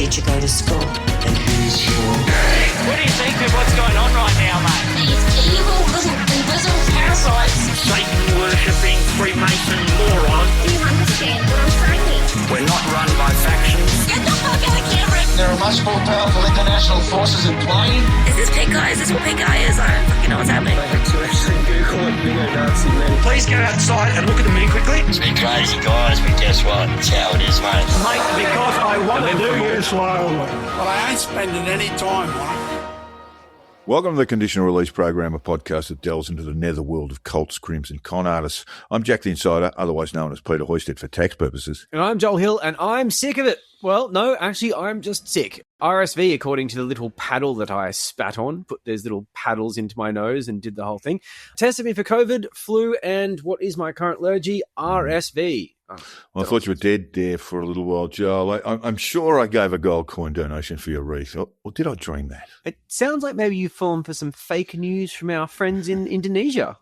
teacher go to school? And who's your daddy? What do you think of what's going on right now, mate? These evil little invisible parasites. Satan-worshipping Freemason moron. Do you understand what I'm saying? We're not run by factions. Get the fuck out of camera! There are much more powerful international forces in play. Is this pink eye? Is this what pink eye is? I don't fucking know what's happening. Please go outside and look at the me quickly. It's been crazy, guys, but guess what? It's how it is, mate. Mate, because I want to do you slowly. Well, I ain't spending any time on it. Welcome to the Conditional Release Program, a podcast that delves into the netherworld of cults, crims and con artists. I'm Jack the Insider, otherwise known as Peter Hoisted for tax purposes. And I'm Joel Hill, and I'm sick of it. Well, no, actually, I'm just sick. RSV, according to the little paddle that I spat on, put those little paddles into my nose and did the whole thing. Tested me for COVID, flu, and what is my current allergy? RSV. Oh, well, I thought you were dead there for a little while, Joel. I'm sure I gave a gold coin donation for your wreath, or did I dream that? It sounds like maybe you've fallen for some fake news from our friends in Indonesia.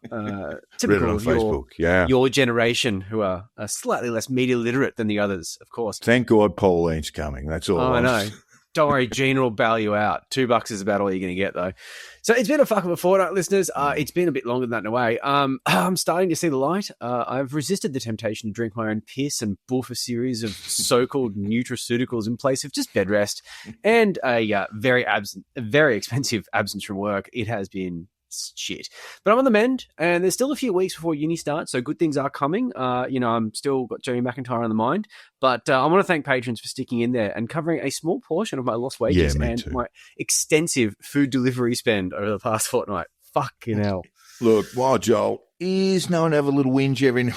Typical on of Facebook, your generation, who are slightly less media literate than the others, of course. Thank God Pauline's coming. That's all. Oh, I know. Don't worry, Gina will bail you out. $2 is about all you're going to get, though. So it's been a fuck of a fortnight, listeners. It's been a bit longer than that in a way. I'm starting to see the light. I've resisted the temptation to drink my own piss and boof a series of so-called nutraceuticals in place of just bed rest and a very expensive absence from work. It has been shit, but I'm on the mend, and there's still a few weeks before uni starts, so good things are coming. I'm still got Jamie McIntyre on the mind, but I want to thank patrons for sticking in there and covering a small portion of my lost wages my extensive food delivery spend over the past fortnight. Fucking hell. Look, while Joel is known to have a little whinge every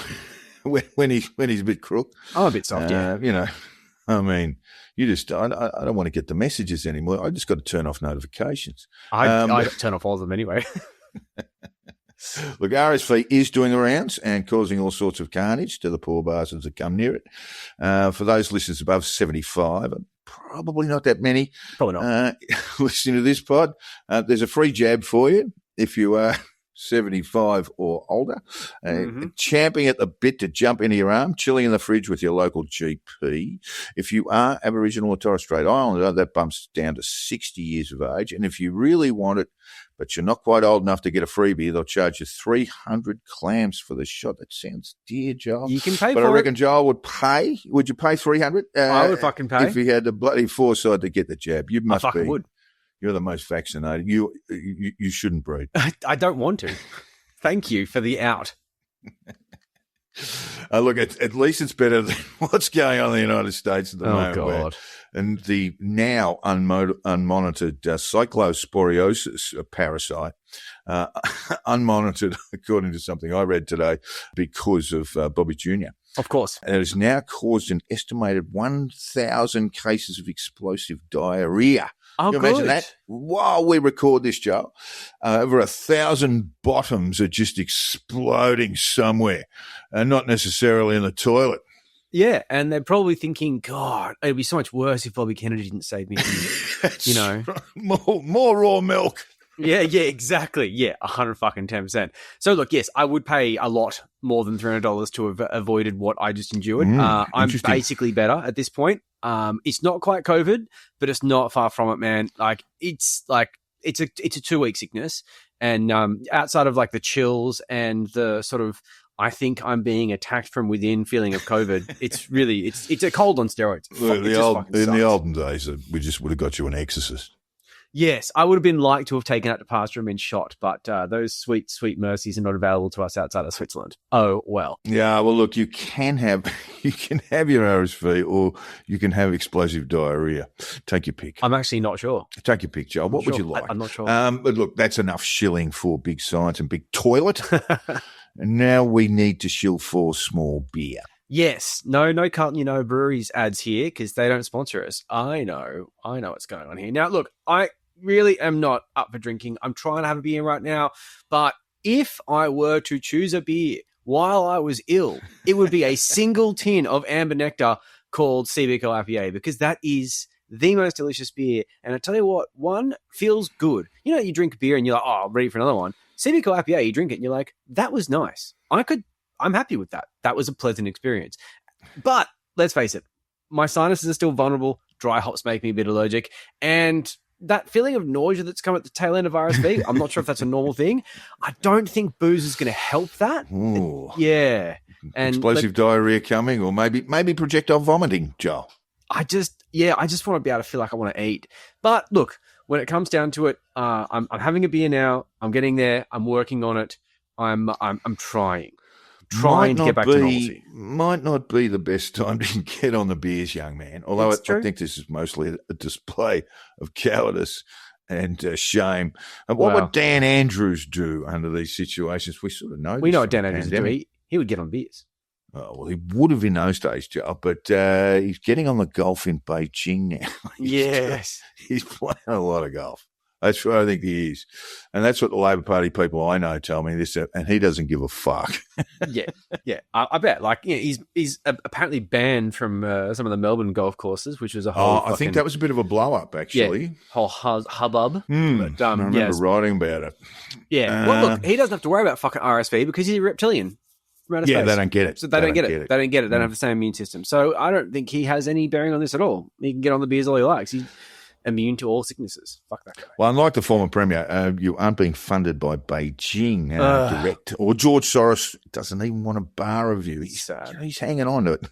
when he's a bit crook. I'm a bit soft, yeah. I mean, I don't want to get the messages anymore. I just got to turn off notifications. I turn off all of them anyway. Look, RSV is doing the rounds and causing all sorts of carnage to the poor bastards that come near it. For those listeners above 75, probably not that many. Probably not. Listening to this pod, there's a free jab for you if you are 75 or older, champing at the bit to jump into your arm, chilling in the fridge with your local GP. If you are Aboriginal or Torres Strait Islander, that bumps down to 60 years of age. And if you really want it, but you're not quite old enough to get a freebie, they'll charge you 300 clams for the shot. That sounds dear, Joel. You can pay but for it. I reckon Joel would pay. Would you pay 300? I would fucking pay. If he had the bloody foresight to get the jab. You must be. Would. You're the most vaccinated. You shouldn't breed. I don't want to. Thank you for the out. Look, at least it's better than what's going on in the United States at the moment. Oh, God. And the now unmonitored cyclosporiosis parasite, unmonitored, according to something I read today, because of Bobby Jr. Of course. And it has now caused an estimated 1,000 cases of explosive diarrhea. Oh, Can you good. imagine that? While we record this, Joe, over 1,000 bottoms are just exploding somewhere, and not necessarily in the toilet. Yeah, and they're probably thinking, God, it'd be so much worse if Bobby Kennedy didn't save me from, more raw milk. Yeah, exactly. Yeah, 110%. So look, yes, I would pay a lot more than $300 to have avoided what I just endured. I'm basically better at this point. It's not quite COVID, but it's not far from it, man. It's a 2-week sickness, and outside of like the chills and the sort of I think I'm being attacked from within feeling of COVID, it's really it's a cold on steroids. In the olden days, we just would have got you an exorcist. Yes, I would have been like to have taken out to pasture and been shot, but those sweet, sweet mercies are not available to us outside of Switzerland. Oh, well. Yeah, well, look, you can have your RSV or you can have explosive diarrhea. Take your pick. I'm actually not sure. Take your pick, Joel. What would you like? I'm not sure. But look, that's enough shilling for big science and big toilet. And now we need to shill for small beer. Yes. No Carlton, breweries ads here because they don't sponsor us. I know what's going on here. Now, look, I really am not up for drinking. I'm trying to have a beer right now, but if I were to choose a beer while I was ill, it would be a single tin of amber nectar called Seabeco IPA, because that is the most delicious beer. And I tell you what, one feels good. You drink beer and you're like, oh, I'm ready for another one. Seabeco IPA, you drink it and you're like, that was nice. I'm happy with that. That was a pleasant experience. But let's face it, my sinuses are still vulnerable. dry hops make me a bit allergic. And that feeling of nausea that's come at the tail end of RSV, I'm not sure if that's a normal thing. I don't think booze is going to help that. Ooh. Yeah. And Explosive diarrhea coming, or maybe projectile vomiting, Joel. I just want to be able to feel like I want to eat. But look, when it comes down to it, I'm having a beer now. I'm getting there. I'm working on it. I'm trying to get back to normalcy. Might not be the best time to get on the beers, young man. Although I think this is mostly a display of cowardice and shame. And what would Dan Andrews do under these situations? We sort of know. We know what Dan Andrews would do. He would get on beers. Oh, well, he would have in those days, Joe, but he's getting on the golf in Beijing now. He's playing a lot of golf. That's what I think he is. And that's what the Labor Party people I know tell me this, and he doesn't give a fuck. Yeah. I bet. Like, he's apparently banned from some of the Melbourne golf courses, which was a whole I think that was a bit of a blow-up, actually. Yeah, whole hubbub. But, I remember writing about it. Yeah. Well, look, he doesn't have to worry about fucking RSV because he's a reptilian. Yeah, they don't get it. So they don't get it. They don't get it. They don't have the same immune system. So I don't think he has any bearing on this at all. He can get on the beers all he likes. He's immune to all sicknesses. Fuck that guy. Well, unlike the former premier, you aren't being funded by Beijing direct. Or George Soros doesn't even want a bar of you. He's hanging on to it.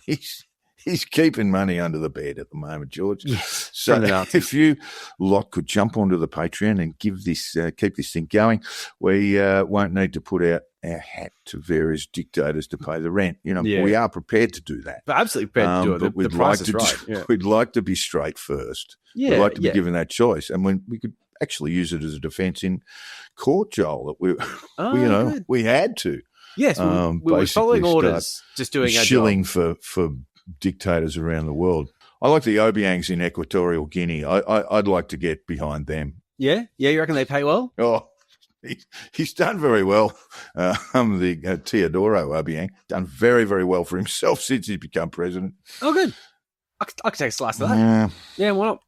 He's keeping money under the bed at the moment, George. So if you lot could jump onto the Patreon and keep this thing going, we won't need to put out our hat to various dictators to pay the rent. We are prepared to do that. But absolutely prepared to do it. The price is right. Yeah. We'd like to be straight first. Yeah, we'd like to be given that choice. And when we could actually use it as a defence in court, Joel, that we had to. Yes, we were following orders, just doing our shilling job. for dictators around the world. I like the Obiangs in Equatorial Guinea. I'd like to get behind them. Yeah? Yeah, you reckon they pay well? Oh, he's done very well. The Teodoro Obiang done very, very well for himself since he's become president. Oh, good. I could take a slice of that. Yeah, why not?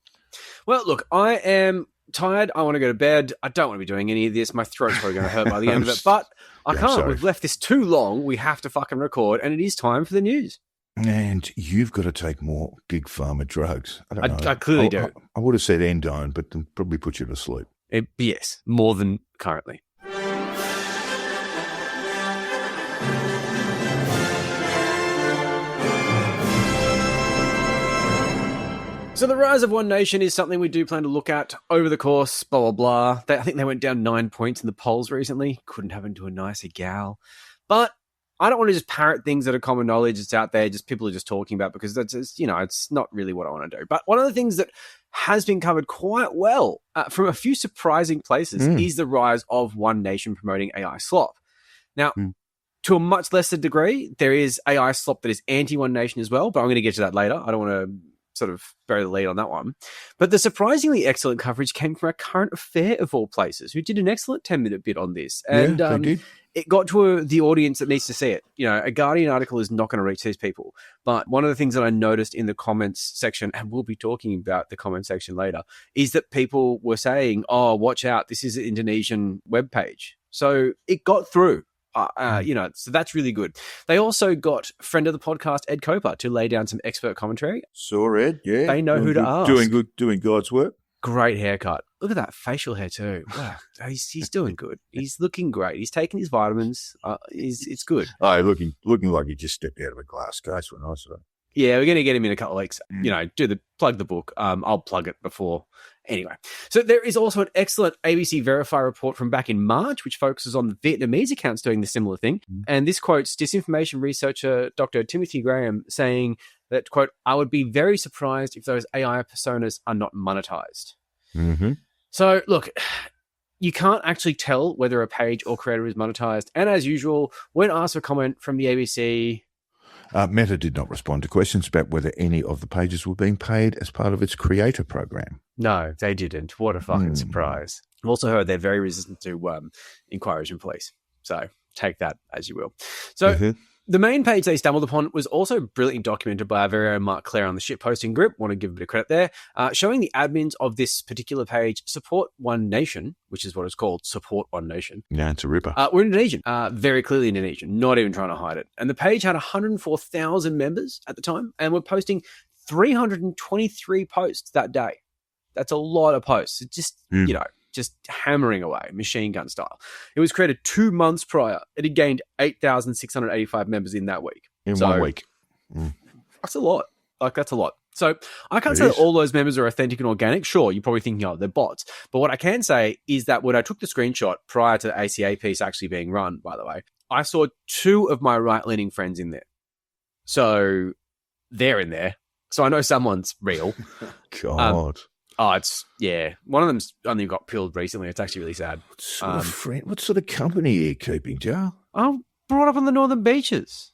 Well, look, I am tired. I want to go to bed. I don't want to be doing any of this. My throat's probably going to hurt by the end of it, but I can't. We've left this too long. We have to fucking record, and it is time for the news. And you've got to take more big pharma drugs. I don't know. I clearly don't. I would have said endone, but probably put you to sleep. Yes, more than currently. So the rise of One Nation is something we do plan to look at over the course, blah, blah, blah. I think they went down 9 points in the polls recently. Couldn't happen to a nicer gal. But I don't want to just parrot things that are common knowledge. It's out there, just people are just talking about, because that's just, it's not really what I want to do. But one of the things that has been covered quite well from a few surprising places is the rise of One Nation promoting AI slop. Now, to a much lesser degree, there is AI slop that is anti-One Nation as well, but I'm going to get to that later. I don't want to sort of bury the lead on that one. But the surprisingly excellent coverage came from our current affair of all places, who did an excellent 10-minute bit on this. And they did. It got to the audience that needs to see it. A Guardian article is not going to reach these people. But one of the things that I noticed in the comments section, and we'll be talking about the comment section later, is that people were saying, oh, watch out, this is an Indonesian webpage. So it got through. So that's really good. They also got friend of the podcast, Ed Coper, to lay down some expert commentary. Saw Ed, yeah. They know who to ask. Doing God's work. Great haircut. Look at that facial hair too. Wow, he's doing good. He's looking great. He's taking his vitamins. It's good. Oh, looking like he just stepped out of a glass case when I saw it. Yeah, we're going to get him in a couple of weeks. Plug the book. I'll plug it before. Anyway, so there is also an excellent ABC Verify report from back in March, which focuses on the Vietnamese accounts doing the similar thing. And this quotes disinformation researcher Dr. Timothy Graham saying that, quote, I would be very surprised if those AI personas are not monetized. Mm-hmm. So, look, you can't actually tell whether a page or creator is monetized. And as usual, when asked for comment from the ABC... Meta did not respond to questions about whether any of the pages were being paid as part of its creator program. No, they didn't. What a fucking surprise. I've also heard they're very resistant to inquiries from police. So take that as you will. So the main page they stumbled upon was also brilliantly documented by our very own Mark Clare on the shitposting group. Want to give a bit of credit there. Showing the admins of this particular page support One Nation, which is what it's called, support One Nation. Yeah, it's a ripper. We're Indonesian, very clearly Indonesian, not even trying to hide it. And the page had 104,000 members at the time, and we're posting 323 posts that day. That's a lot of posts. It's just, just hammering away, machine gun style. It was created 2 months prior. It had gained 8,685 members in that week. In 1 week. That's a lot. That's a lot. So I can't say that all those members are authentic and organic. Sure, you're probably thinking, they're bots. But what I can say is that when I took the screenshot prior to the ACA piece actually being run, by the way, I saw 2 of my right-leaning friends in there. So they're in there. So I know someone's real. God. One of them's only got pilled recently. It's actually really sad. What sort of company are you keeping, Joe? I'm brought up on the northern beaches.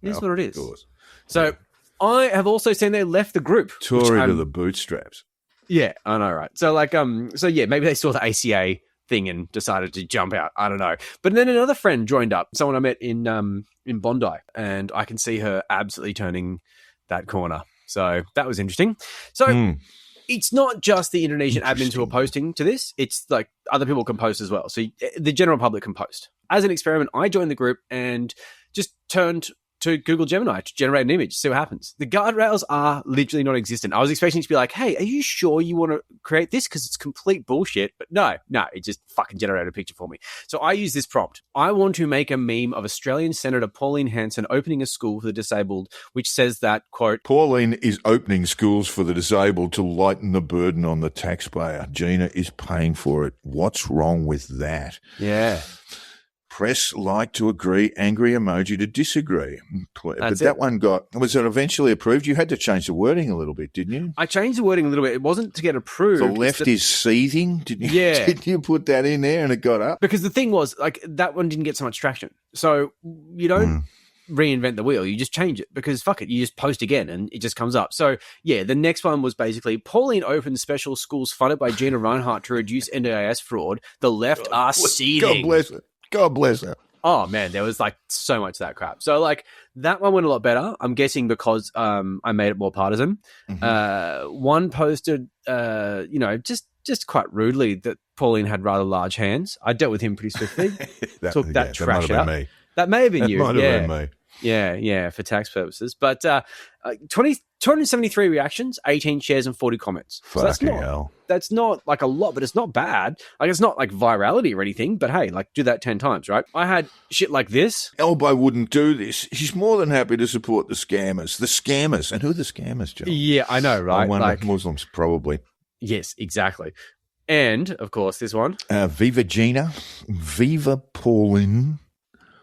Here's what it is. So I have also seen they left the group. Tory to the bootstraps. Yeah, I know, right? So maybe they saw the ACA thing and decided to jump out. I don't know. But then another friend joined up, someone I met in Bondi, and I can see her absolutely turning that corner. So that was interesting. So it's not just the Indonesian admins who are posting to this. It's like other people can post as well. So the general public can post. As an experiment, I joined the group and just turned to Google Gemini to generate an image, see what happens. The guardrails are literally non-existent. I was expecting it to be like, hey, are you sure you want to create this? Because it's complete bullshit. But no, it just fucking generated a picture for me. So I use this prompt. I want to make a meme of Australian Senator Pauline Hanson opening a school for the disabled, which says that, quote, Pauline is opening schools for the disabled to lighten the burden on the taxpayer. Gina is paying for it. What's wrong with that? Yeah. Press like to agree, angry emoji to disagree. That's that one was it eventually approved? You had to change the wording a little bit, didn't you? I changed the wording a little bit. It wasn't to get approved. The left is seething. Didn't you? Yeah. Did you put that in there and it got up? Because the thing was, that one didn't get so much traction. So you don't reinvent the wheel. You just change it because fuck it. You just post again and it just comes up. So yeah, the next one was basically Pauline opens special schools funded by Gina Reinhart to reduce NDIS fraud. The left are seething. God bless it. God bless her. Oh man, there was so much of that crap. So that one went a lot better. I'm guessing because I made it more partisan. One posted, just quite rudely that Pauline had rather large hands. I dealt with him pretty swiftly. Took that trash out. Me. That may have been you. Might have been me. Yeah, for tax purposes. But 273 reactions, 18 shares, and 40 comments. Fucking hell. That's not a lot, but it's not bad. It's not virality or anything, but hey, do that 10 times, right? I had shit like this. Elbow wouldn't do this. She's more than happy to support the scammers. The scammers. And who are the scammers, John? Yeah, I know, right? Muslims, probably. Yes, exactly. And, of course, this one. Viva Gina. Viva Pauline.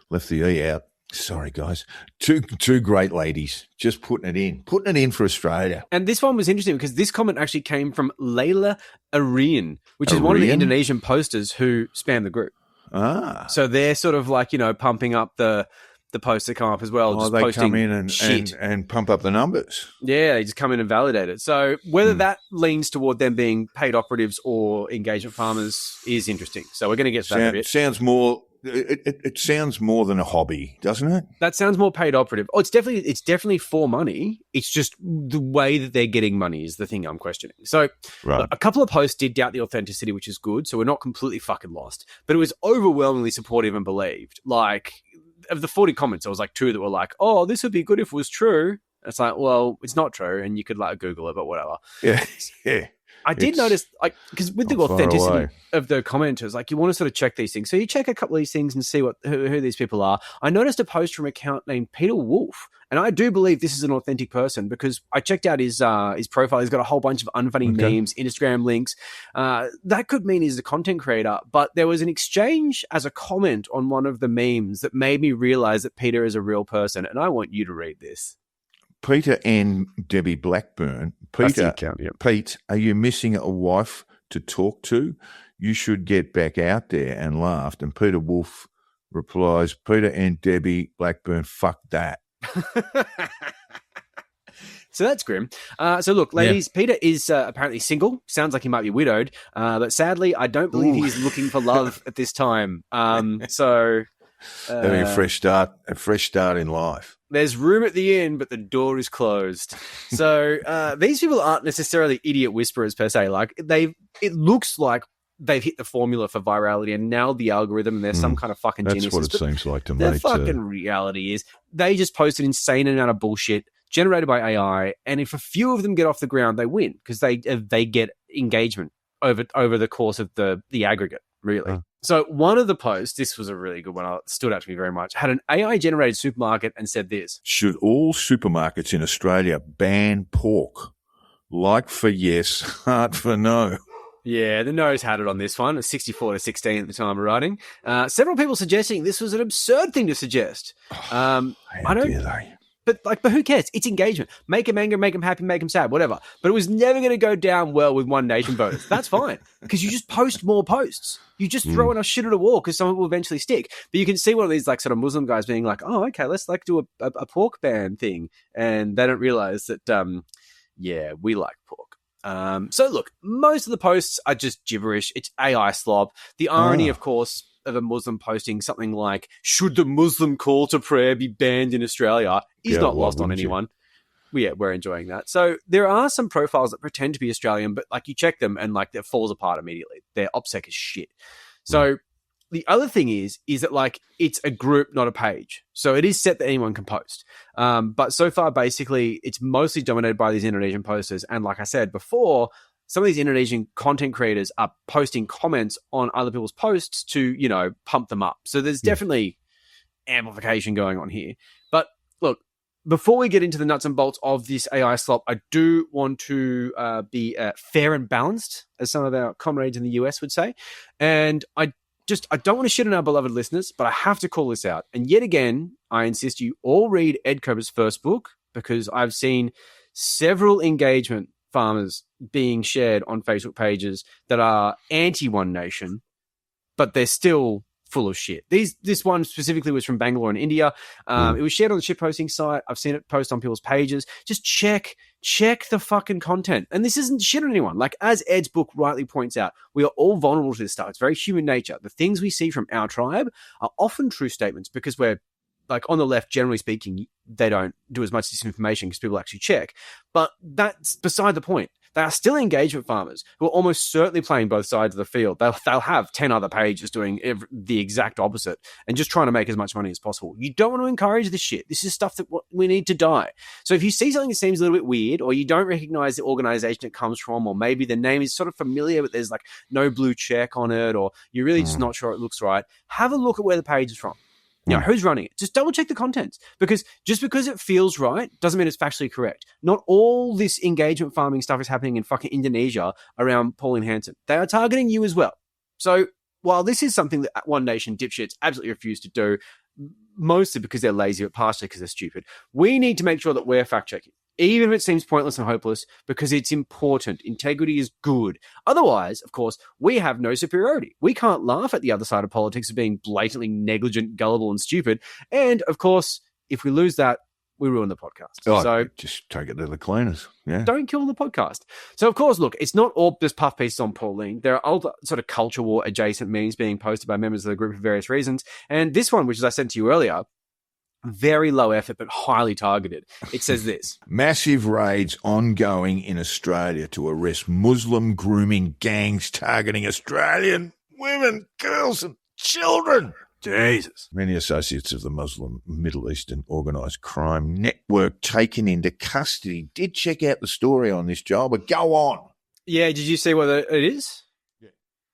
Left the E out. Sorry, guys. Two great ladies just putting it in for Australia. And this one was interesting because this comment actually came from Layla Arian, which is one of the Indonesian posters who spam the group. So they're sort of pumping up the posts that come up as well. Just they posting come in and pump up the numbers. Yeah, they just come in and validate it. So whether that leans toward them being paid operatives or engagement farmers is interesting. So we're going to get to that in a bit. It sounds more than a hobby, doesn't it? That sounds more paid operative. Oh, it's definitely for money. It's just the way that they're getting money is the thing I'm questioning. So a couple of posts did doubt the authenticity, which is good. So we're not completely fucking lost. But it was overwhelmingly supportive and believed. Of the 40 comments, there was 2 that were oh, this would be good if it was true. It's well, it's not true, and you could Google it, but whatever. Yeah. I did notice, because with the authenticity of the commenters, you want to sort of check these things. So you check a couple of these things and see who these people are. I noticed a post from an account named Peter Wolf, and I do believe this is an authentic person because I checked out his profile. He's got a whole bunch of unfunny memes, Instagram links. That could mean he's a content creator, but there was an exchange as a comment on one of the memes that made me realize that Peter is a real person, and I want you to read this. Peter and Debbie Blackburn. Peter, account, yep. Pete, are you missing a wife to talk to? You should get back out there, and laughed. And Peter Wolf replies, Peter and Debbie Blackburn, fuck that. So that's grim. So look, ladies, Peter is apparently single. Sounds like he might be widowed. But sadly, I don't believe he's looking for love at this time. Having a fresh start in life. There's room at the inn, but the door is closed. So these people aren't necessarily idiot whisperers per se. It looks like they've hit the formula for virality and nailed the algorithm, and there's some kind of fucking geniuses. That's what it seems like to me. The fucking reality is they just post an insane amount of bullshit generated by AI, and if a few of them get off the ground, they win because they get engagement over the course of the aggregate, really. So one of the posts, this was a really good one, it stood out to me very much, had an AI-generated supermarket and said this. Should all supermarkets in Australia ban pork? Like for yes, heart for no. Yeah, the no's had it on this one. It's 64 to 16 at the time of writing. Several people suggesting this was an absurd thing to suggest. How dare they? But who cares? It's engagement. Make them angry, make them happy, make them sad, whatever. But it was never going to go down well with One Nation voters. That's fine because you just post more posts. You just throw enough shit at a wall because some will eventually stick. But you can see one of these like sort of Muslim guys being like, "Oh, okay, let's like do a pork ban thing," and they don't realize that, yeah, we like pork. So look, most of the posts are just gibberish. It's AI slop. The irony, of course, of a Muslim posting something like, should the Muslim call to prayer be banned in Australia, is not lost on anyone. Yeah, we're enjoying that. So there are some profiles that pretend to be Australian, but like you check them and like it falls apart immediately. Their OPSEC is shit. So the other thing is that like it's a group, not a page. So it is set that anyone can post. But so far, basically, it's mostly dominated by these Indonesian posters. And like I said before, some of these Indonesian content creators are posting comments on other people's posts to, you know, pump them up. So there's definitely amplification going on here. But look, before we get into the nuts and bolts of this AI slop, I do want to be fair and balanced, as some of our comrades in the US would say. And I don't want to shit on our beloved listeners, but I have to call this out. And yet again, I insist you all read Ed Kober's first book, because I've seen several engagement farmers being shared on Facebook pages that are anti-One Nation, but they're still full of shit. This one specifically was from Bangalore in India. It was shared on the shitposting site. I've seen it post on people's pages. Just check the fucking content. And this isn't shit on anyone. Like, as Ed's book rightly points out, we are all vulnerable to this stuff. It's very human nature. The things we see from our tribe are often true statements because we're, like, on the left, generally speaking, they don't do as much disinformation because people actually check. But that's beside the point. They are still engagement farmers who are almost certainly playing both sides of the field. They'll have 10 other pages doing the exact opposite and just trying to make as much money as possible. You don't want to encourage this shit. This is stuff that we need to die. So if you see something that seems a little bit weird, or you don't recognize the organization it comes from, or maybe the name is sort of familiar but there's like no blue check on it, or you're really just not sure it looks right, have a look at where the page is from. You know, who's running it? Just double check the contents, because just because it feels right doesn't mean it's factually correct. Not all this engagement farming stuff is happening in fucking Indonesia around Pauline Hanson. They are targeting you as well. So while this is something that One Nation dipshits absolutely refuse to do, mostly because they're lazy, but partially because they're stupid, we need to make sure that we're fact checking, even if it seems pointless and hopeless, because it's important. Integrity is good. Otherwise, of course, we have no superiority. We can't laugh at the other side of politics as being blatantly negligent, gullible, and stupid. And, of course, if we lose that, we ruin the podcast. So just take it to the cleaners. Yeah. Don't kill the podcast. So, of course, look, it's not all just puff pieces on Pauline. There are other sort of culture war adjacent memes being posted by members of the group for various reasons. And this one, which, as I said to you earlier, very low effort, but highly targeted. It says this. Massive raids ongoing in Australia to arrest Muslim grooming gangs targeting Australian women, girls and children. Jesus. Many associates of the Muslim Middle Eastern organised crime network taken into custody. Did check out the story on this, Joel, but go on. Yeah, did you see what it is?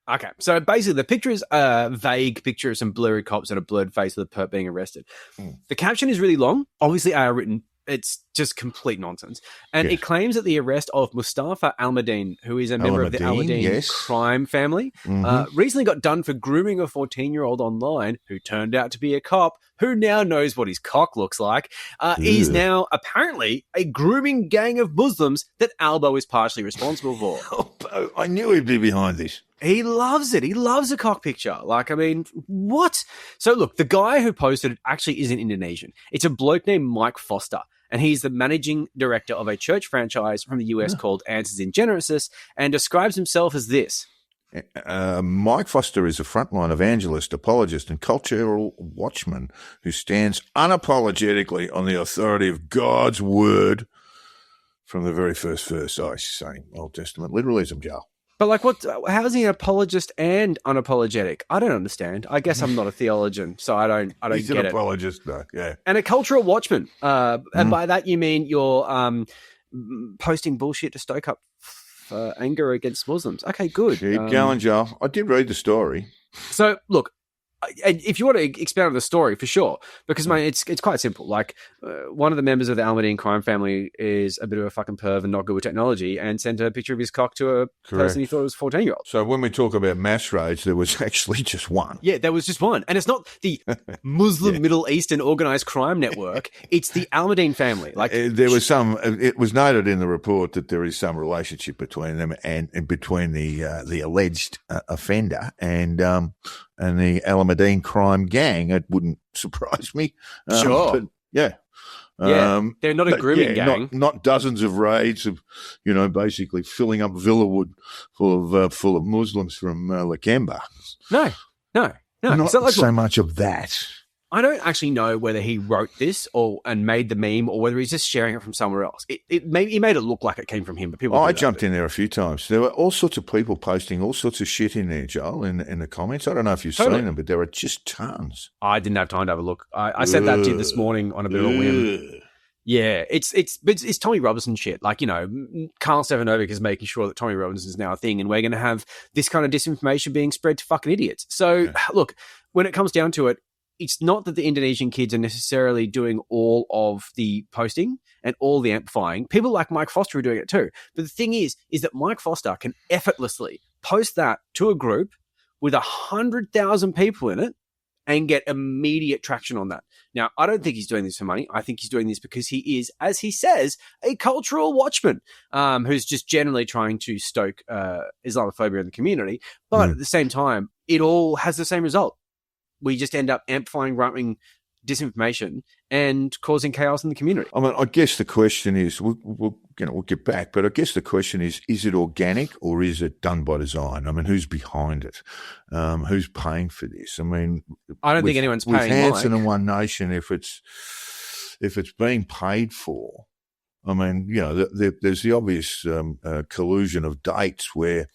Okay, so basically the picture is a vague picture of some blurry cops and a blurred face of the perp being arrested. The caption is really long, obviously AR written. It's just complete nonsense. And it claims that the arrest of Mustafa Almadine, who is a member of the Almadine crime family, recently got done for grooming a 14-year-old online who turned out to be a cop who now knows what his cock looks like. He's now apparently a grooming gang of Muslims that Albo is partially responsible for. I knew he'd be behind this. He loves it. He loves a cock picture. Like, I mean, what? So look, the guy who posted it actually isn't Indonesian. It's a bloke named Mike Foster. And he's the managing director of a church franchise from the US called Answers in Genesis, and describes himself as this. Mike Foster is a frontline evangelist, apologist, and cultural watchman who stands unapologetically on the authority of God's word from the very first verse. I say Old Testament literalism, Joe. But like, how is he an apologist and unapologetic? I don't understand. I guess I'm not a theologian, so I don't He's get an it. apologist, though. Yeah. And a cultural watchman. And by that you mean you're posting bullshit to stoke up anger against Muslims. Okay, good. Keep going, Joel. I did read the story. So look, and if you want to expand on the story, for sure, because mate, it's quite simple. Like one of the members of the Almadine crime family is a bit of a fucking perv and not good with technology, and sent a picture of his cock to a person he thought was a 14-year-old. So when we talk about mass raids, there was actually just one. Yeah, there was just one, and it's not the Muslim Middle Eastern organized crime network. It's the Almadine family. Like there was some. It was noted in the report that there is some relationship between them and between the alleged offender and the Alameddine crime gang. It wouldn't surprise me. Sure. But yeah. They're not a grooming gang. Not dozens of raids of, basically filling up Villawood full of Muslims from Lakemba. No. Not So, like, so much of that. I don't actually know whether he wrote this and made the meme, or whether he's just sharing it from somewhere else. He made it look like it came from him, but people. I jumped in there a few times. There were all sorts of people posting all sorts of shit in there, Joel, in the comments. I don't know if you've seen them, but there are just tons. I didn't have time to have a look. I sent that to you this morning on a bit of a whim. Yeah, it's Tommy Robinson shit. Like, Carl Stefanovic is making sure that Tommy Robinson is now a thing, and we're going to have this kind of disinformation being spread to fucking idiots. So, look, when it comes down to it, it's not that the Indonesian kids are necessarily doing all of the posting and all the amplifying. People like Mike Foster are doing it too. But the thing is that Mike Foster can effortlessly post that to a group with 100,000 people in it and get immediate traction on that. Now, I don't think he's doing this for money. I think he's doing this because he is, as he says, a cultural watchman who's just generally trying to stoke Islamophobia in the community. But at the same time, it all has the same result. We just end up amplifying, running disinformation and causing chaos in the community. I mean, I guess the question is, we'll get back, but I guess the question is it organic or is it done by design? I mean, who's behind it? Who's paying for this? I mean, I don't think anyone's paying. With Hanson and One Nation, if it's being paid for, I mean, there's the obvious collusion of dates where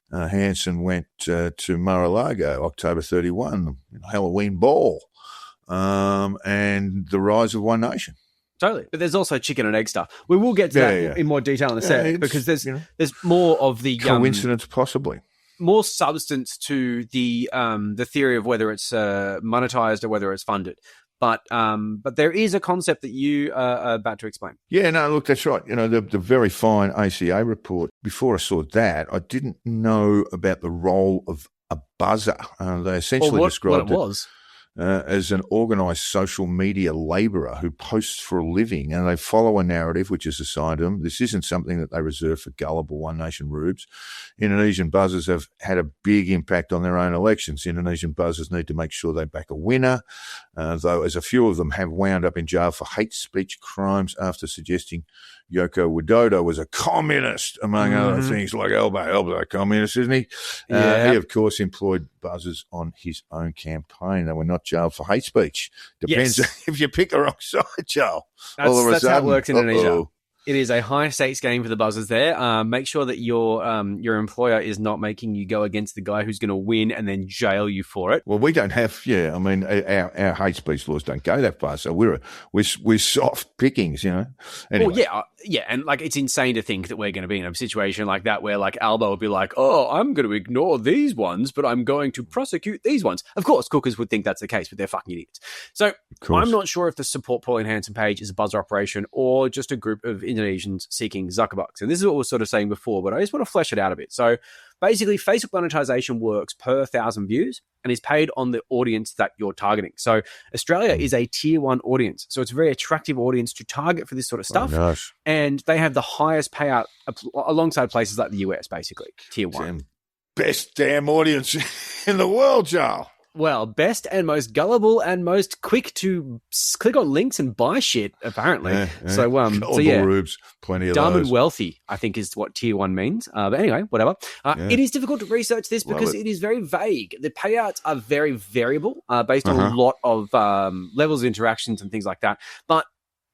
Hanson went to Mar-a-Lago, October 31, Halloween ball, and the rise of One Nation. Totally. But there's also chicken and egg stuff. We will get to that in more detail in a sec, because there's more of the coincidence, possibly. More substance to the theory of whether it's monetized or whether it's funded. But there is a concept that you are about to explain. Yeah, no, look, that's right. The very fine ACA report, before I saw that, I didn't know about the role of a buzzer. They essentially described what it was. As an organised social media labourer who posts for a living, and they follow a narrative which is assigned to them. This isn't something that they reserve for gullible One Nation rubes. Indonesian buzzers have had a big impact on their own elections. Indonesian buzzers need to make sure they back a winner, though as a few of them have wound up in jail for hate speech crimes after suggesting Yoko Widodo was a communist, among other things, like Elbow communist, isn't he? He, of course, employed buzzers on his own campaign. They were not jailed for hate speech. Depends if you pick the wrong side, Joel. That's how it works in Indonesia. It is a high stakes game for the buzzers there. Make sure that your employer is not making you go against the guy who's going to win and then jail you for it. Well, we don't have. Yeah, I mean, our hate speech laws don't go that far, so we're soft pickings, Anyway. Well, yeah, and like it's insane to think that we're going to be in a situation like that where like Albo would be like, "Oh, I'm going to ignore these ones, but I'm going to prosecute these ones." Of course, cookers would think that's the case, but they're fucking idiots. So I'm not sure if the support Pauline Hanson page is a buzzer operation or just a group of Indonesians seeking Zuckerbucks. And this is what we were sort of saying before, but I just want to flesh it out a bit. So basically, Facebook monetization works per 1,000 views and is paid on the audience that you're targeting. So Australia is a tier 1 audience. So it's a very attractive audience to target for this sort of stuff. Oh, gosh. And they have the highest payout alongside places like the US, basically, tier 1. Best damn audience in the world, Joel. Well, best and most gullible and most quick to click on links and buy shit, apparently. So, rubes, plenty of dumb those. And wealthy, I think, is what tier 1 means. But anyway, whatever. It is difficult to research this because it is very vague. The payouts are very variable based on a lot of levels of interactions and things like that. But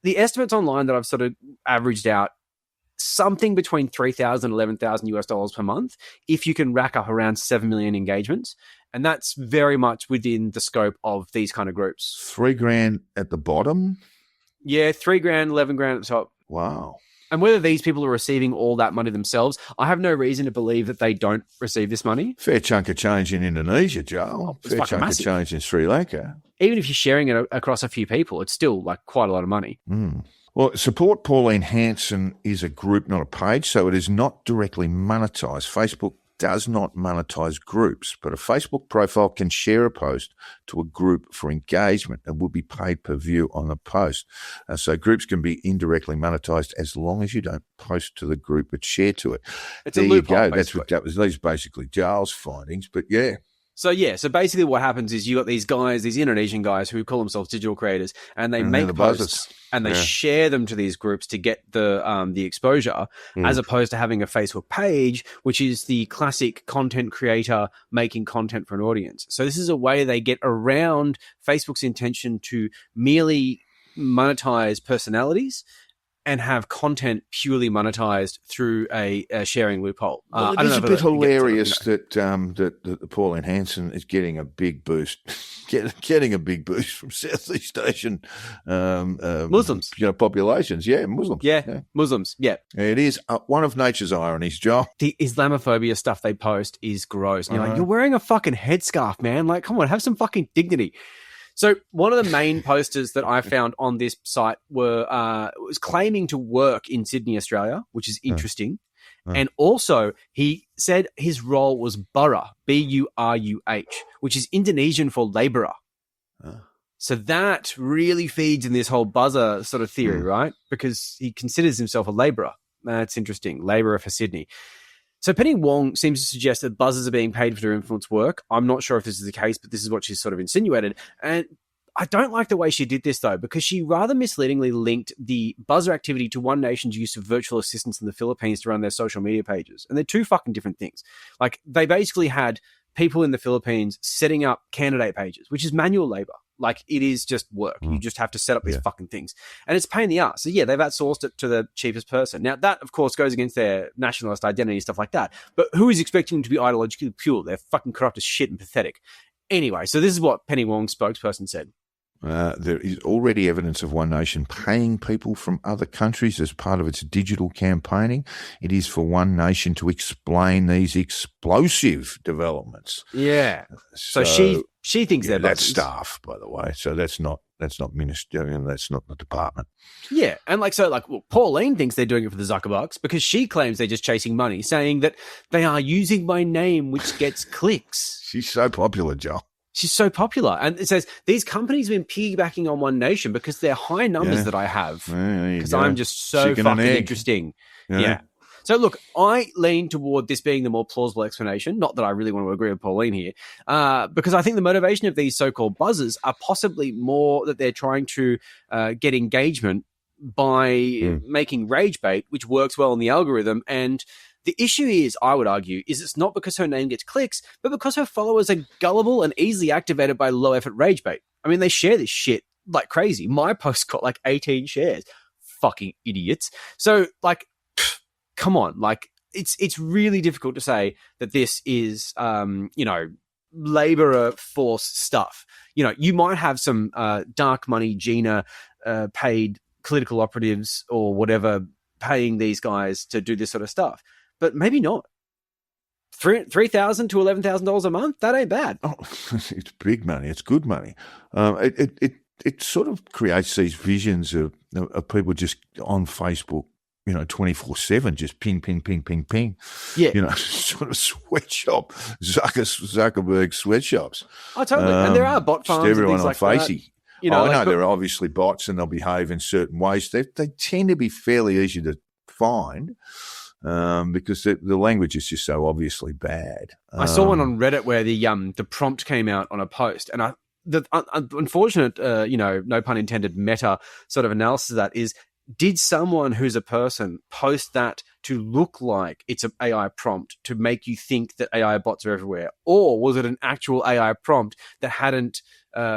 the estimates online that I've sort of averaged out something between $3,000 $11,000 US per month if you can rack up around 7 million engagements. And that's very much within the scope of these kind of groups. $3,000 at the bottom? Yeah, $3,000, $11,000 at the top. Wow. And whether these people are receiving all that money themselves, I have no reason to believe that they don't receive this money. Fair chunk of change in Indonesia, Joel. It's Fair chunk massive. of change in Sri Lanka. Even if you're sharing it across a few people, it's still like quite a lot of money. Well, Support Pauline Hanson is a group, not a page, so it is not directly monetized. Facebook does not monetize groups, but a Facebook profile can share a post to a group for engagement and will be paid per view on the post. So groups can be indirectly monetized as long as you don't post to the group but share to it. It's there a loophole, you go. basically. These are basically Giles' findings, but yeah. So basically what happens is you got these guys, these Indonesian guys who call themselves digital creators, and they make the posts buzzers. and they share them to these groups to get the exposure, as opposed to having a Facebook page, which is the classic content creator making content for an audience. So this is a way they get around Facebook's intention to merely monetize personalities and have content purely monetized through a sharing loophole. Well, it is a bit hilarious that Pauline Hanson is getting a big boost, getting a big boost from Southeast Asian Muslims, populations. Yeah, Muslims. Yeah, Muslims. Yeah, it is one of nature's ironies, Joel. The Islamophobia stuff they post is gross. And you're like, you're wearing a fucking headscarf, man. Like, come on, have some fucking dignity. So one of the main posters that I found on this site was claiming to work in Sydney, Australia, which is interesting. And also he said his role was Buruh, B-U-R-U-H, which is Indonesian for labourer. So that really feeds in this whole buzzer sort of theory, right? Because he considers himself a labourer. That's interesting. Labourer for Sydney. So Penny Wong seems to suggest that buzzers are being paid for their influence work. I'm not sure if this is the case, but this is what she's sort of insinuated. And I don't like the way she did this, though, because she rather misleadingly linked the buzzer activity to One Nation's use of virtual assistants in the Philippines to run their social media pages. And they're two fucking different things. Like, they basically had people in the Philippines setting up candidate pages, which is manual labor. Like, it is just work. You just have to set up these fucking things. And it's a pain in the ass. So, yeah, they've outsourced it to the cheapest person. Now, that, of course, goes against their nationalist identity and stuff like that. But who is expecting them to be ideologically pure? They're fucking corrupt as shit and pathetic. Anyway, so this is what Penny Wong's spokesperson said. There is already evidence of One Nation paying people from other countries as part of its digital campaigning. It is for One Nation to explain these explosive developments. Yeah. So she thinks they're that's buzzers. staff, by the way. So that's not ministerial. That's not the department. Yeah, and well, Pauline thinks they're doing it for the Zuckerbucks because she claims they're just chasing money, saying that they are using my name, which gets clicks. She's so popular, Joel. She's so popular. And it says, these companies have been piggybacking on One Nation because they're high numbers that I have. Because I'm just so Chicken and fucking egg. interesting. Yeah. Yeah. So look, I lean toward this being the more plausible explanation. Not that I really want to agree with Pauline here. Because I think the motivation of these so-called buzzers are possibly more that they're trying to get engagement by making rage bait, which works well in the algorithm. And the issue is, I would argue, is it's not because her name gets clicks, but because her followers are gullible and easily activated by low-effort rage bait. I mean, they share this shit like crazy. My post got like 18 shares. Fucking idiots. So, like, come on. Like, it's really difficult to say that this is, laborer force stuff. You know, you might have some dark money, Gina, paid political operatives or whatever paying these guys to do this sort of stuff. But maybe not. $3,000 to $11,000 a month? That ain't bad. Oh, it's big money. It's good money. It sort of creates these visions of people just on Facebook, 24/7, just ping, ping, ping, ping, ping. Yeah. Sort of sweatshop, Zuckerberg sweatshops. Oh, totally. And there are bot farms and everyone things on like Facey. that. I know there are obviously bots and they'll behave in certain ways. They tend to be fairly easy to find. Because the language is just so obviously bad. I saw one on Reddit where the prompt came out on a post, and the unfortunate, no pun intended, meta sort of analysis of that is: did someone who's a person post that to look like it's an AI prompt to make you think that AI bots are everywhere? Or was it an actual AI prompt that hadn't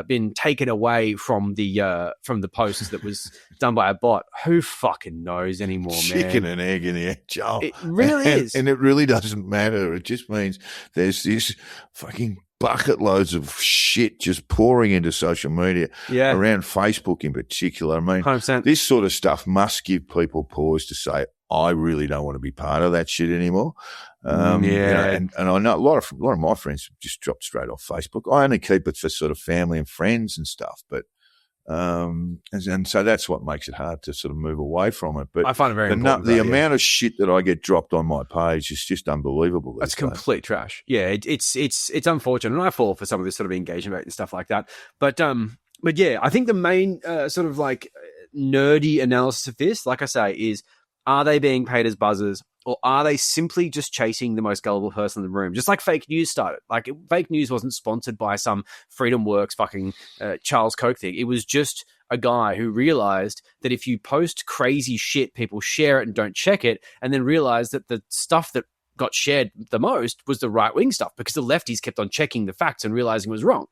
been taken away from the post that was done by a bot? Who fucking knows anymore, man? Chicken and egg in the egg, Joel. It really is. And it really doesn't matter. It just means there's this fucking bucket loads of shit just pouring into social media, around Facebook in particular. I mean, 100%. This sort of stuff must give people pause to say, I really don't want to be part of that shit anymore. You know, and I know a lot of my friends just dropped straight off Facebook. I only keep it for sort of family and friends and stuff, but and so that's what makes it hard to sort of move away from it. But I find it very important. The amount of shit that I get dropped on my page is just unbelievable. That's complete trash. Yeah, it's unfortunate, and I fall for some of this sort of engagement and stuff like that. But yeah, I think the main sort of like nerdy analysis of this, like I say, is: are they being paid as buzzers, or are they simply just chasing the most gullible person in the room? Just like fake news started. Like, fake news wasn't sponsored by some Freedom Works fucking Charles Koch thing. It was just a guy who realized that if you post crazy shit, people share it and don't check it, and then realized that the stuff that got shared the most was the right-wing stuff because the lefties kept on checking the facts and realizing it was wrong.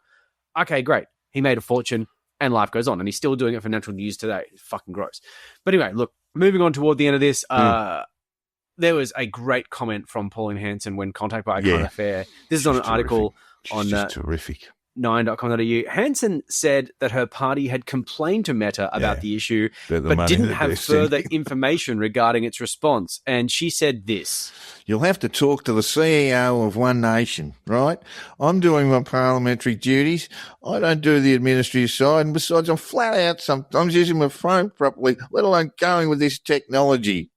Okay, great. He made a fortune and life goes on, and he's still doing it for natural news today. It's fucking gross. But anyway, look, moving on toward the end of this, there was a great comment from Pauline Hanson when contacted by a current affair. This is on an article on terrific. 9.com.au. Hanson said that her party had complained to Meta about the issue, but didn't have further information regarding its response. And she said this: "You'll have to talk to the CEO of One Nation, right? I'm doing my parliamentary duties. I don't do the administrative side. And besides, I'm flat out sometimes using my phone properly, let alone going with this technology."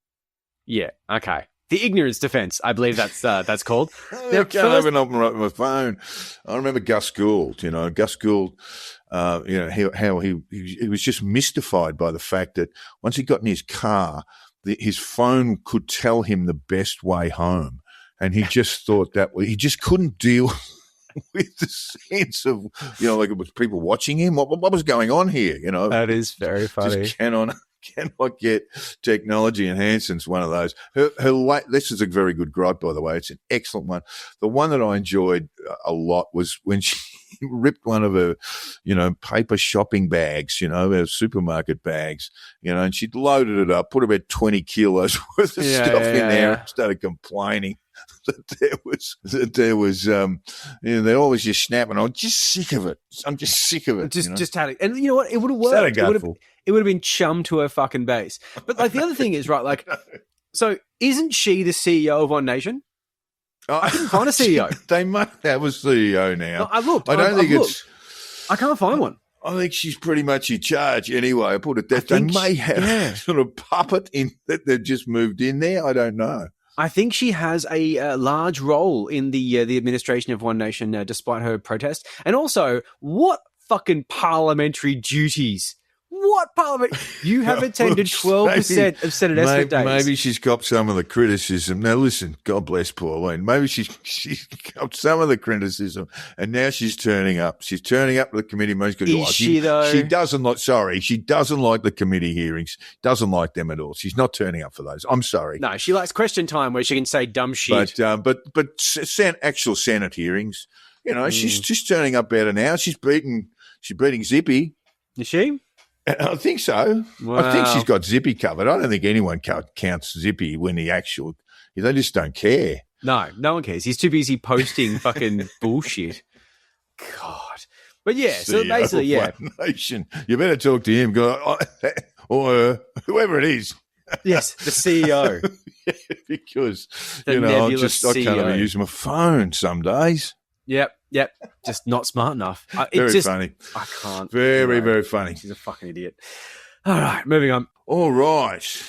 Yeah, okay. The ignorance defense, I believe that's called. I can't even open my phone. I remember Gus Gould. Gus Gould. How he was just mystified by the fact that once he got in his car, his phone could tell him the best way home, and he just thought that he just couldn't deal with the sense of like it was people watching him. What was going on here? That is very funny. Just cannot get technology, and Hanson's one of those. This is a very good gripe, by the way. It's an excellent one. The one that I enjoyed a lot was when she ripped one of her, paper shopping bags, her supermarket bags, and she'd loaded it up, put about 20 kilos worth of stuff in there, and started complaining that there was they always just snapping. I'm just sick of it. Just had it. And you know what? It would have worked. It would have been chum to her fucking base. But like the other thing is, right, like, so isn't she the CEO of One Nation? I couldn't find a CEO. They must have a CEO now. No, I looked. I can't find one. I think she's pretty much in charge anyway. I put it that they may have sort of puppet in that they've just moved in there. I don't know. I think she has a large role in the administration of One Nation, despite her protest. And also, what fucking parliamentary duties? What parliament? You have attended 12% of Senate escort days. Maybe she's got some of the criticism. Now, listen, God bless Pauline. Maybe she's got some of the criticism, and now she's turning up. She's turning up to the committee meetings. Is she, though? She doesn't like the committee hearings. Doesn't like them at all. She's not turning up for those. I'm sorry. No, she likes question time where she can say dumb shit. But actual Senate hearings, she's just turning up better now. She's beating Zippy. Is she? I think so. Wow. I think she's got Zippy covered. I don't think anyone counts Zippy when they just don't care. No one cares. He's too busy posting fucking bullshit. God. But yeah, so basically, One Nation. You better talk to him, or whoever it is. Yes, the CEO. Because, I can't even use my phone some days. Yep. Just not smart enough. Very funny. I can't. Very, very funny. She's a fucking idiot. All right, moving on. All right.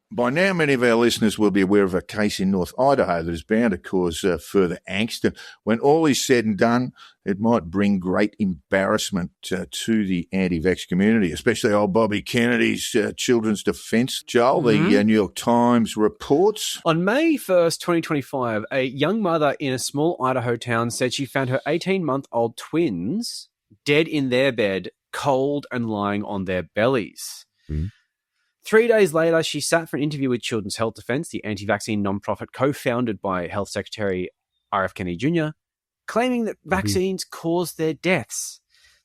By now, many of our listeners will be aware of a case in North Idaho that is bound to cause further angst. And when all is said and done, it might bring great embarrassment to the anti-vax community, especially old Bobby Kennedy's Children's Defence. Joel, the New York Times reports. On May 1st, 2025, a young mother in a small Idaho town said she found her 18-month-old twins dead in their bed, cold and lying on their bellies. 3 days later, she sat for an interview with Children's Health Defense, the anti-vaccine nonprofit co-founded by Health Secretary RFK Jr., claiming that vaccines caused their deaths.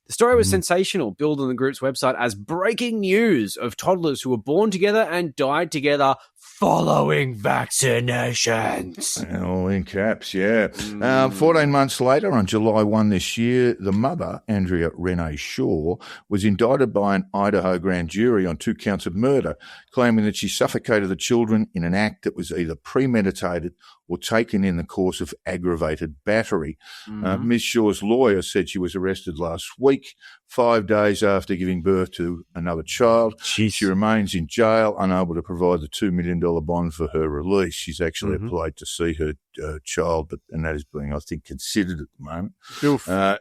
The story was sensational, billed on the group's website as breaking news of toddlers who were born together and died together following vaccinations. All in caps, yeah. 14 months later, on July 1 this year, the mother, Andrea Renee Shaw, was indicted by an Idaho grand jury on 2 counts of murder, claiming that she suffocated the children in an act that was either premeditated or taken in the course of aggravated battery. Ms. Shaw's lawyer said she was arrested last week, 5 days after giving birth to another child. Jeez. She remains in jail, unable to provide the $2 million bond for her release. She's actually applied to see her child, and that is being, I think, considered at the moment.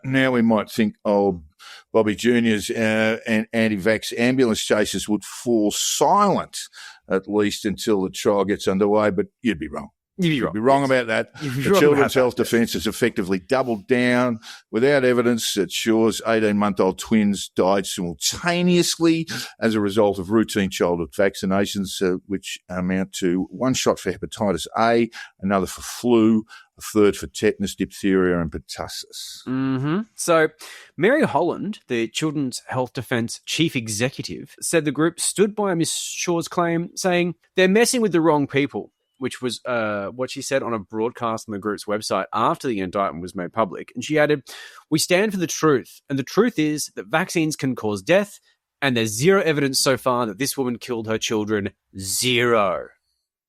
Now we might think, Bobby Jr.'s anti-vax ambulance chases would fall silent, at least until the trial gets underway, but you'd be wrong. You'd be wrong about that. The Children's Health Defence has effectively doubled down without evidence that Shaw's 18-month-old twins died simultaneously as a result of routine childhood vaccinations, which amount to one shot for hepatitis A, another for flu, a third for tetanus, diphtheria, and pertussis. So Mary Holland, the Children's Health Defence chief executive, said the group stood by Ms. Shaw's claim, saying, "They're messing with the wrong people," which was what she said on a broadcast on the group's website after the indictment was made public. And she added, "We stand for the truth, and the truth is that vaccines can cause death, and there's zero evidence so far that this woman killed her children. Zero."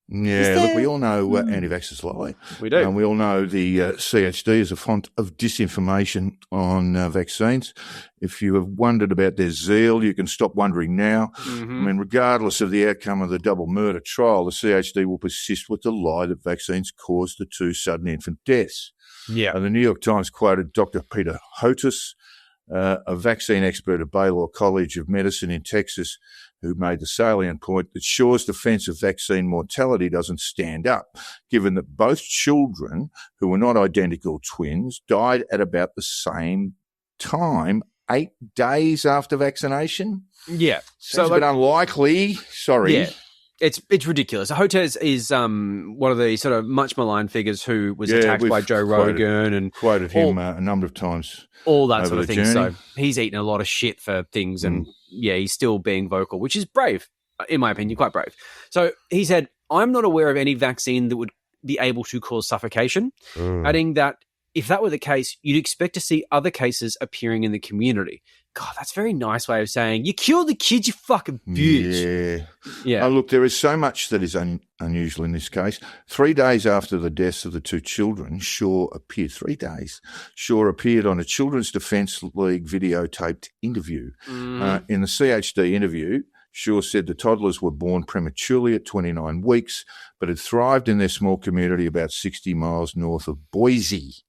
Yeah, look, we all know anti-vaxxers lie. We do. And we all know the CHD is a font of disinformation on vaccines. If you have wondered about their zeal, you can stop wondering now. I mean, regardless of the outcome of the double murder trial, the CHD will persist with the lie that vaccines caused the 2 sudden infant deaths. Yeah. The New York Times quoted Dr. Peter Hotus, a vaccine expert at Baylor College of Medicine in Texas, who made the salient point that Shaw's defence of vaccine mortality doesn't stand up, given that both children, who were not identical twins, died at about the same time, 8 days after vaccination. Yeah. Sounds a bit unlikely. Sorry. Yeah. It's ridiculous. Hotes is one of the sort of much maligned figures who was attacked by Joe Rogan and quoted him a number of times. All that sort of thing. Journey. So he's eaten a lot of shit for things, and he's still being vocal, which is brave, in my opinion, quite brave. So he said, "I'm not aware of any vaccine that would be able to cause suffocation," adding that if that were the case, you'd expect to see other cases appearing in the community. God, that's a very nice way of saying, you killed the kid, you fucking bitch. Yeah. Oh, look, there is so much that is unusual in this case. 3 days after the deaths of the 2 children, Shaw appeared. 3 days. Shaw appeared on a Children's Defence League videotaped interview. In the CHD interview, Shaw said the toddlers were born prematurely at 29 weeks, but had thrived in their small community about 60 miles north of Boise.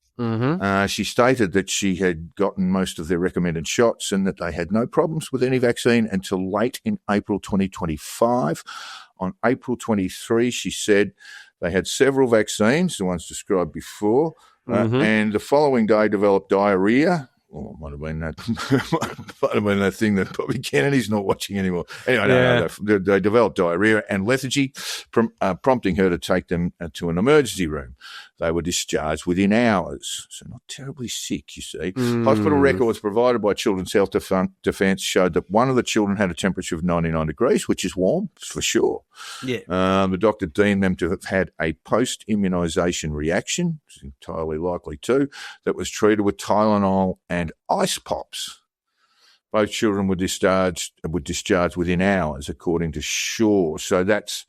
She stated that she had gotten most of their recommended shots and that they had no problems with any vaccine until late in April 2025. On April 23, she said they had several vaccines, the ones described before, and the following day developed diarrhea. Or it might have been that thing that probably Kennedy's not watching anymore. Anyway, they developed diarrhea and lethargy, prompting her to take them to an emergency room. They were discharged within hours, so not terribly sick, you see. Hospital records provided by Children's Health Defence showed that one of the children had a temperature of 99 degrees, which is warm, for sure. Yeah. The doctor deemed them to have had a post-immunisation reaction, which is entirely likely too, that was treated with Tylenol and ice pops. Both children were discharged within hours, according to Shaw. So that's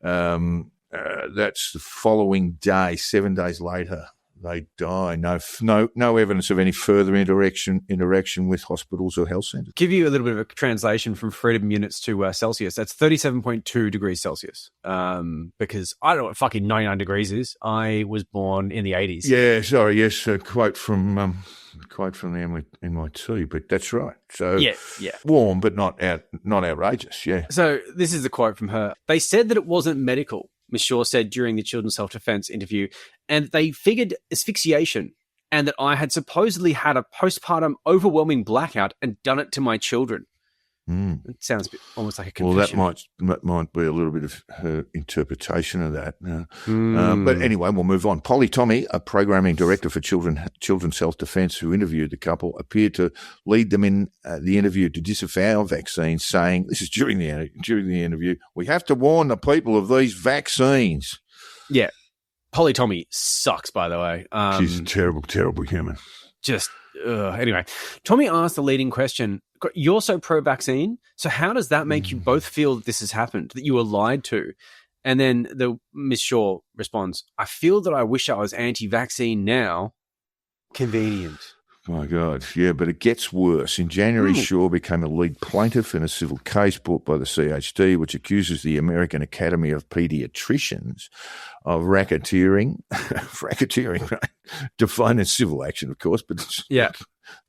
the following day. 7 days later, they die. No evidence of any further interaction with hospitals or health centres. Give you a little bit of a translation from freedom units to Celsius. That's 37.2 degrees Celsius. Because I don't know what fucking 99 degrees is. I was born in the 80s. Yeah, sorry. Yes, a quote from the MIT, but that's right. So yeah, warm, but not outrageous. Yeah. So this is the quote from her. They said that it wasn't medical, Ms. Shaw said during the Children's Self-Defense interview, and they figured asphyxiation and that I had supposedly had a postpartum overwhelming blackout and done it to my children. It sounds almost like a Well, confession. that might be a little bit of her interpretation of that. But anyway, we'll move on. Polly Tommy, a programming director for Children's Health Defence, who interviewed the couple, appeared to lead them in the interview to disavow vaccines, saying, "This is during the interview. We have to warn the people of these vaccines." Yeah. Polly Tommy sucks, by the way. She's a terrible, terrible human. Anyway, Tommy asked the leading question, "You're so pro-vaccine, so how does that make you both feel that this has happened, that you were lied to?" And then Miss Shaw responds, "I feel that I wish I was anti-vaccine now." Convenient. My God, yeah, but it gets worse. In January, Shaw became a lead plaintiff in a civil case brought by the CHD, which accuses the American Academy of Pediatricians of racketeering, right? Defined as civil action, of course, but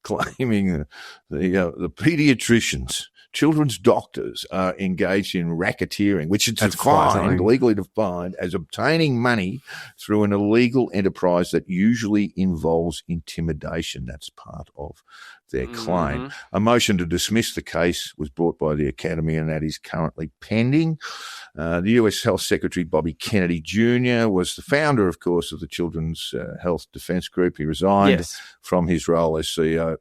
claiming the pediatricians, children's doctors, are engaged in racketeering, which is legally defined as obtaining money through an illegal enterprise that usually involves intimidation. That's part of their claim. A motion to dismiss the case was brought by the Academy, and that is currently pending. The US Health Secretary Bobby Kennedy Jr. was the founder, of course, of the Children's Health Defense Group. He resigned from his role as CEO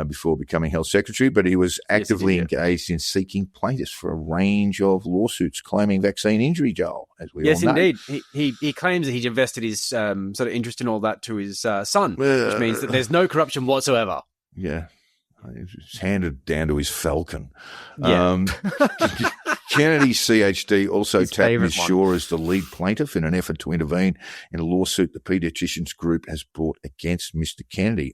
before becoming Health Secretary, but he was actively engaged in seeking plaintiffs for a range of lawsuits claiming vaccine injury, Joel, as we all know. Yes, indeed. He claims that he's invested his sort of interest in all that to his son, which means that there's no corruption whatsoever. Yeah. It's handed down to his falcon. Yeah. Kennedy CHD also His tapped Ms. favourite Shaw as the lead plaintiff in an effort to intervene in a lawsuit the Pediatricians Group has brought against Mr. Kennedy.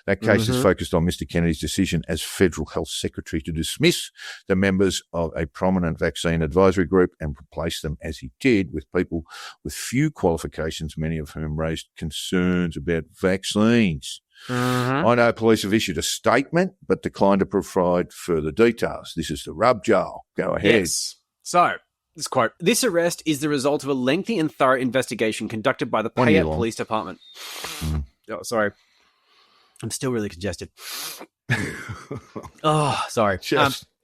That case is focused on Mr. Kennedy's decision as Federal Health Secretary to dismiss the members of a prominent vaccine advisory group and replace them, as he did, with people with few qualifications, many of whom raised concerns about vaccines. I know police have issued a statement but declined to provide further details. This is the rub, Joel. Go ahead. Yes. So, this quote, "This arrest is the result of a lengthy and thorough investigation conducted by the Payette Police Department." Oh, sorry. I'm still really congested. Sorry.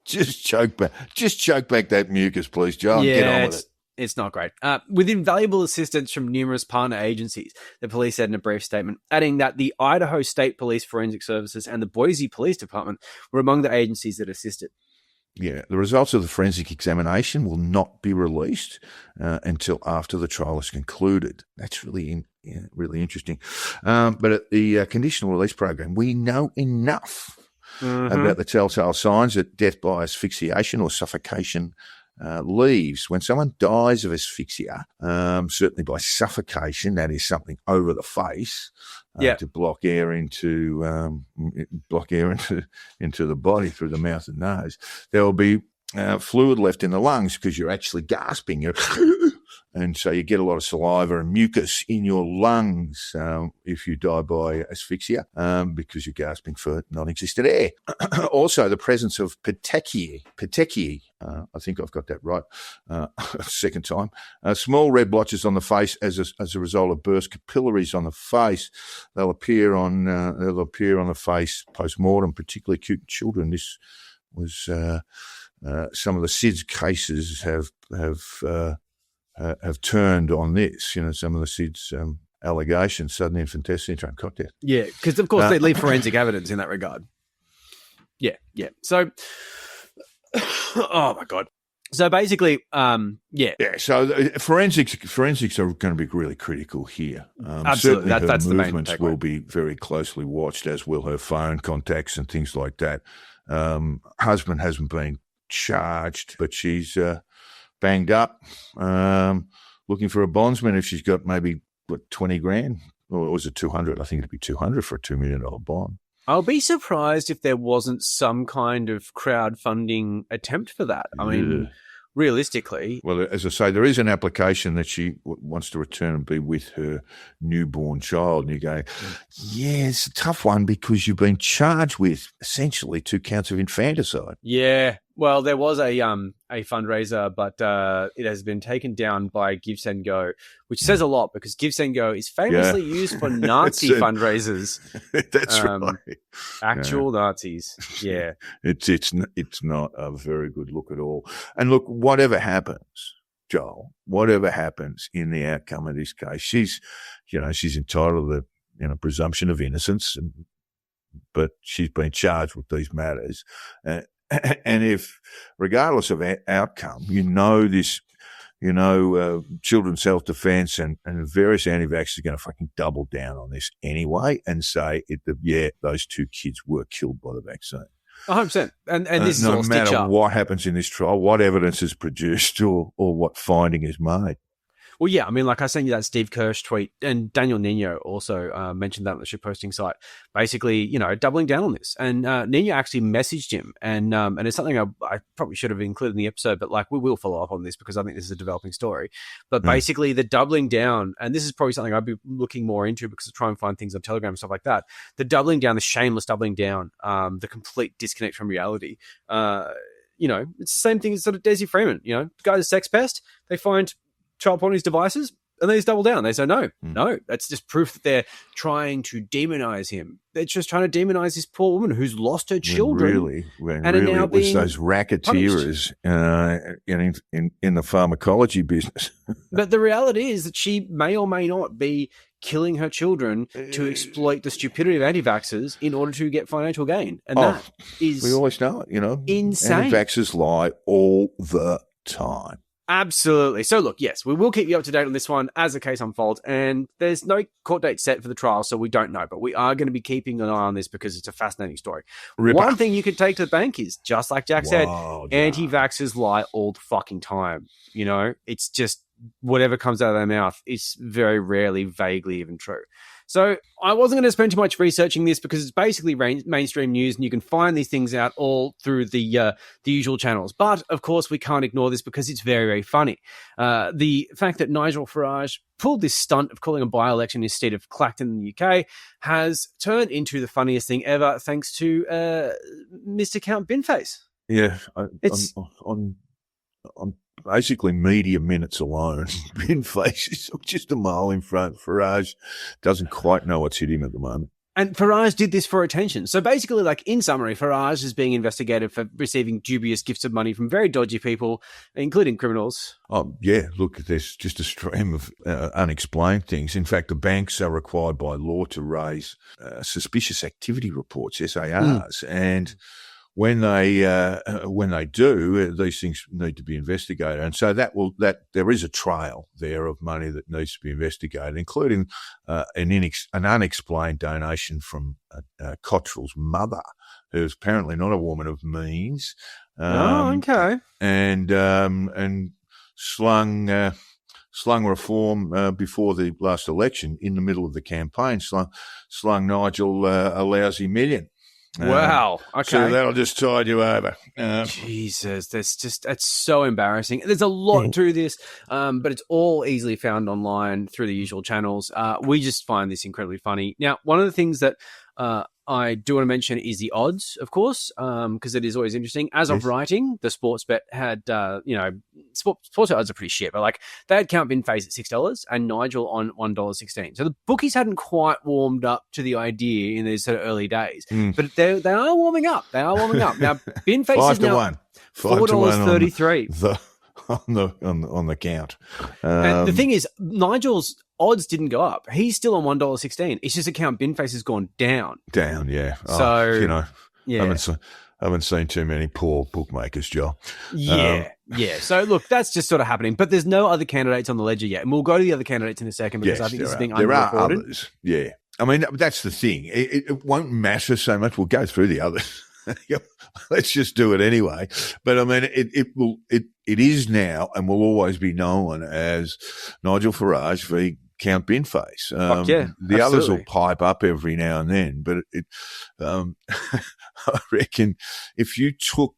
Just choke back that mucus, please, Joel. Yeah, get on with it. It's not great. With invaluable assistance from numerous partner agencies, the police said in a brief statement, adding that the Idaho State Police Forensic Services and the Boise Police Department were among the agencies that assisted. Yeah, the results of the forensic examination will not be released until after the trial is concluded. That's really interesting. But at the conditional release program, we know enough about the telltale signs that death by asphyxiation or suffocation leaves. When someone dies of asphyxia, certainly by suffocation, that is something over the face to block air into the body through the mouth and nose. There will be fluid left in the lungs because you're actually gasping. And so you get a lot of saliva and mucus in your lungs if you die by asphyxia because you're gasping for non-existent air. Also, the presence of petechiae, I think I've got that right, second time, small red blotches on the face as a result of burst capillaries on the face. They'll appear on the face post-mortem, particularly acute in children. This was some of the SIDS cases have turned on this, some of the SIDS allegations, sudden infant death syndrome, cocktail. Yeah, because of course they leave forensic evidence in that regard. Yeah. So, oh my God. So basically, Yeah, so forensics are going to be really critical here. Absolutely, that's the main movements will be very closely watched, as will her phone contacts and things like that. Husband hasn't been charged, but she's banged up, looking for a bondsman if she's got maybe, 20 grand? Or was it 200? I think it'd be 200 for a $2 million bond. I'll be surprised if there wasn't some kind of crowdfunding attempt for that. I mean, realistically. Well, as I say, there is an application that she wants to return and be with her newborn child. And you go, yeah, it's a tough one because you've been charged with essentially 2 counts of infanticide. Yeah. Well, there was a fundraiser, but it has been taken down by Give Send Go, which says a lot because Give Send Go is famously used for Nazi fundraisers. That's right. Actual Nazis. Yeah. It's not a very good look at all. And look, whatever happens, Joel, whatever happens in the outcome of this case, she's entitled to the presumption of innocence, but she's been charged with these matters. And if, regardless of outcome, children's self-defense and various anti-vaxxers are going to fucking double down on this anyway and say, those 2 kids were killed by the vaccine. 100%. And this is no all stitch matter up. what happens in this trial, what evidence is produced or what finding is made. Well, yeah, I mean, like I sent you that Steve Kirsch tweet, and Daniel Nino also mentioned that on the shitposting site, basically, doubling down on this. And Nino actually messaged him, and it's something I probably should have included in the episode, but like we will follow up on this because I think this is a developing story. But basically the doubling down, and this is probably something I'd be looking more into because I try and find things on Telegram and stuff like that, the doubling down, the shameless doubling down, the complete disconnect from reality. It's the same thing as sort of Desi Freeman, the guy's a sex pest, they find child porn on his devices, and they just double down. They say, no, that's just proof that they're trying to demonize him. They're just trying to demonize this poor woman who's lost her children. When it was those racketeers in the pharmacology business. But the reality is that she may or may not be killing her children to exploit the stupidity of anti-vaxxers in order to get financial gain. And that is we always know it, insane. Anti-vaxxers lie all the time. Absolutely. So look, yes, we will keep you up to date on this one as the case unfolds, and there's no court date set for the trial, so we don't know, but we are going to be keeping an eye on this because it's a fascinating story. One thing you could take to the bank is, just like Jack said, anti-vaxxers lie all the fucking time. It's just whatever comes out of their mouth is very rarely vaguely even true. So I wasn't going to spend too much researching this because it's basically mainstream news, and you can find these things out all through the usual channels. But, of course, we can't ignore this because it's very, very funny. The fact that Nigel Farage pulled this stunt of calling a by-election instead of Clacton in the UK has turned into the funniest thing ever thanks to Mr. Count Binface. Yeah, on basically media minutes alone, Binface is just a mile in front. Farage doesn't quite know what's hit him at the moment. And Farage did this for attention. So basically, like in summary, Farage is being investigated for receiving dubious gifts of money from very dodgy people, including criminals. Oh, yeah. Look, there's just a stream of unexplained things. In fact, the banks are required by law to raise suspicious activity reports, SARs, and when they do, these things need to be investigated, and so that there is a trail there of money that needs to be investigated, including an unexplained donation from Cottrell's mother, who's apparently not a woman of means. Okay. And slung reform before the last election in the middle of the campaign. Slung Nigel a lousy $1 million. Wow. Okay. So that'll just tide you over. Jesus, that's so embarrassing. There's a lot to this, but it's all easily found online through the usual channels. We just find this incredibly funny. Now, one of the things that I do want to mention is the odds, of course, because it is always interesting. As of writing, the sports bet had, sports bet odds are pretty shit, but like they had Count Binface at $6 and Nigel on $1.16. So the bookies hadn't quite warmed up to the idea in these sort of early days, but they are warming up. They are warming up. Now, Binface is now $4.33 on the count. And the thing is, Nigel's odds didn't go up. He's still on $1.16. It's just a Count Binface has gone down. Yeah. So, I haven't seen too many poor bookmakers, Joe. Yeah. So, look, that's just sort of happening. But there's no other candidates on the ledger yet. And we'll go to the other candidates in a second because I think this is being underreported. There are others, yeah. I mean, that's the thing. It won't matter so much. We'll go through the others. Let's just do it anyway. But I mean, it is now and will always be known as Nigel Farage v. Count Binface. The others will pipe up every now and then, but I reckon if you took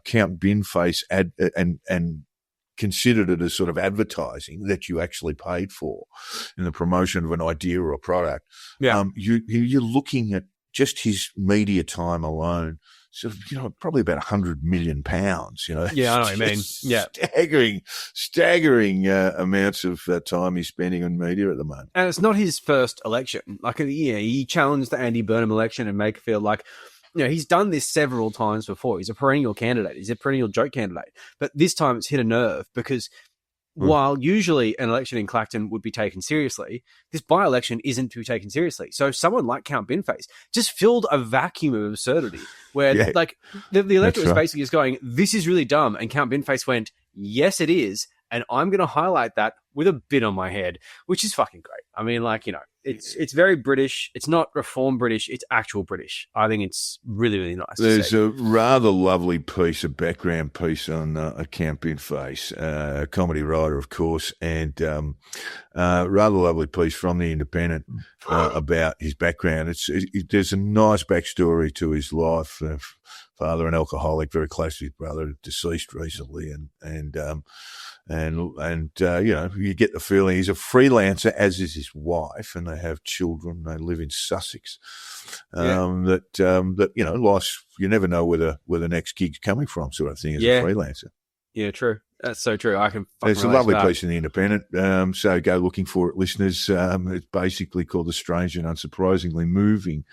Count Binface and considered it as sort of advertising that you actually paid for in the promotion of an idea or a product, you're looking at just his media time alone sort of, probably about £100 million. Yeah, I know what you mean. Yeah, staggering amounts of time he's spending on media at the moment. and it's not his first election. Like, he challenged the Andy Burnham election and make it feel like, he's done this several times before. He's a perennial candidate. He's a perennial joke candidate. But this time it's hit a nerve because while usually an election in Clacton would be taken seriously, this by-election isn't to be taken seriously. So someone like Count Binface just filled a vacuum of absurdity where the electorate was basically just going, this is really dumb. And Count Binface went, yes, it is. And I'm going to highlight that with a bit on my head, which is fucking great. I mean, it's very British. It's not reform British. It's actual British. I think it's really, really nice. There's a rather lovely background piece on Count Binface, a comedy writer, of course, and rather lovely piece from the Independent about his background. There's a nice backstory to his life. Father, an alcoholic, very close to his brother, deceased recently, and you get the feeling he's a freelancer, as is his wife, and they have children. They live in Sussex. Life's, you never know where the next gig's coming from, sort of thing, as a freelancer. Yeah, true. That's so true. I can. It's a lovely piece in the Independent. So go looking for it, listeners. It's basically called "The Strange and Unsurprisingly Moving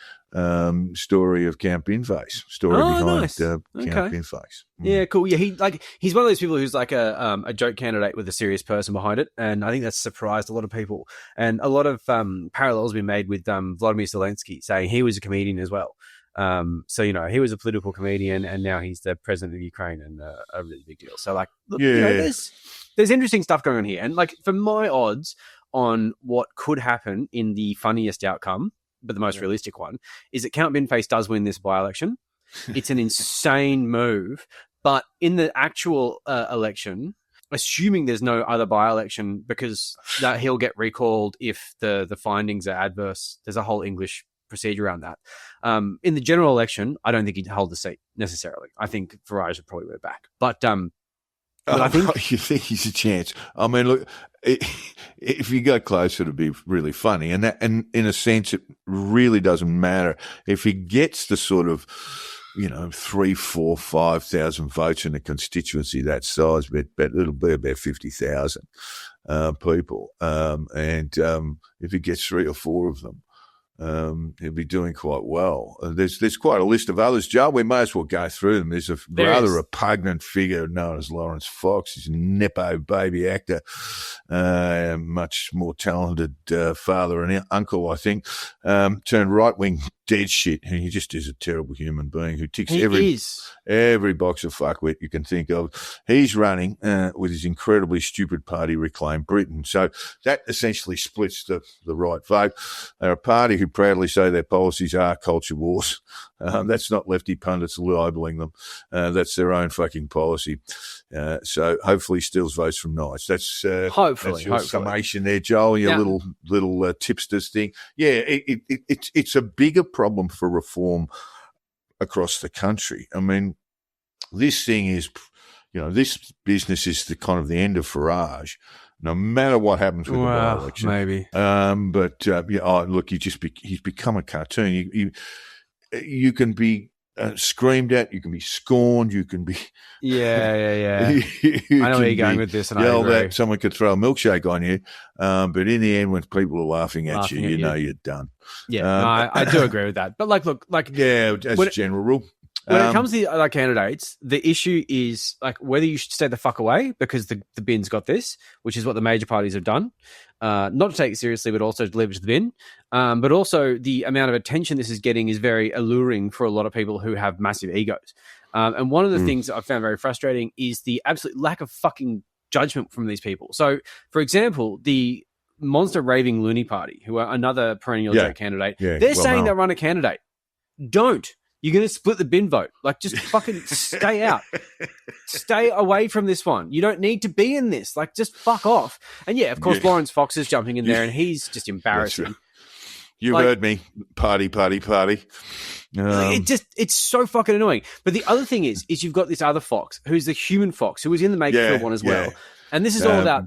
Story of Count Binface." Behind nice. Count Binface. Yeah, cool. Yeah, he's one of those people who's like a joke candidate with a serious person behind it, and I think that's surprised a lot of people. And a lot of parallels have been made with Vladimir Zelensky, saying he was a comedian as well. So he was a political comedian, and now he's the president of Ukraine, and a really big deal. So there's interesting stuff going on here, and for my odds on what could happen in the funniest outcome, but the most realistic one, is that Count Binface does win this by-election. It's an insane move, but in the actual election, assuming there's no other by-election, because that he'll get recalled if the findings are adverse. There's a whole English procedure around that. In the general election, I don't think he'd hold the seat necessarily. I think Farage would probably go back. But I think you think he's a chance. I mean, look, if you go closer, it'd be really funny, and in a sense, it really doesn't matter if he gets the sort of 3, 4, 5,000 votes in a constituency that size, but it'll be about 50,000 people, and if he gets 3 or 4 of them, he'll be doing quite well. There's quite a list of others, Joe. We may as well go through them. There's a rather repugnant figure known as Lawrence Fox. He's a nepo baby actor, much more talented father and uncle, I think, turned right-wing dead shit. He just is a terrible human being who ticks every box of fuckwit you can think of. He's running with his incredibly stupid party, Reclaim Britain. So that essentially splits the right vote. They're a party who proudly say their policies are culture wars. That's not lefty pundits libeling them. That's their own fucking policy. So hopefully steals votes from Nigel. That's your summation there, Joel. Your little tipsters thing. Yeah, it's a bigger problem for reform across the country. I mean, this thing is, this business is the kind of the end of Farage. No matter what happens with the by-election, maybe. Look, he's become a cartoon. You can be screamed at, you can be scorned, you can be I know where you're going with this, and yelled I agree. at. Someone could throw a milkshake on you, but in the end, when people are laughing at you, you know you're done. I do agree with that. But as a general rule. When it comes to the other candidates, the issue is whether you should stay the fuck away because the bin's got this, which is what the major parties have done. Not to take it seriously, but also to leave it to the bin. But also the amount of attention this is getting is very alluring for a lot of people who have massive egos. And one of the things that I found very frustrating is the absolute lack of fucking judgment from these people. So, for example, the Monster Raving Loony Party, who are another perennial joke candidate, they're saying they'll run a candidate. Don't. You're going to split the bin vote. Just fucking stay out. Stay away from this one. You don't need to be in this. Just fuck off. And of course, Lawrence Fox is jumping in there and he's just embarrassing. Right. You heard me. Party. It's so fucking annoying. But the other thing is you've got this other Fox who's the human Fox who was in the Make Field one as well. And this is all about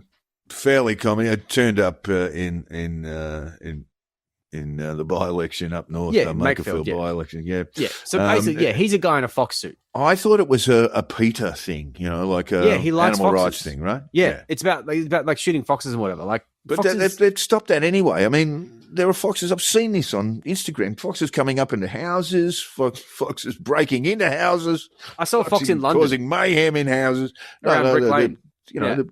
fairly common. It turned up in in the by-election up north. Yeah, Makerfield Makerfield, yeah. by-election. Yeah. Yeah. So basically, he's a guy in a fox suit. I thought it was a PETA thing, like a He likes animal foxes. rights thing, right? Yeah. It's about like shooting foxes and whatever. Like, But foxes, they've stopped that anyway. I mean, there are foxes. I've seen this on Instagram. Foxes coming up into houses. Foxes breaking into houses. I saw a fox in London. Causing mayhem in houses. Around Brick Lane.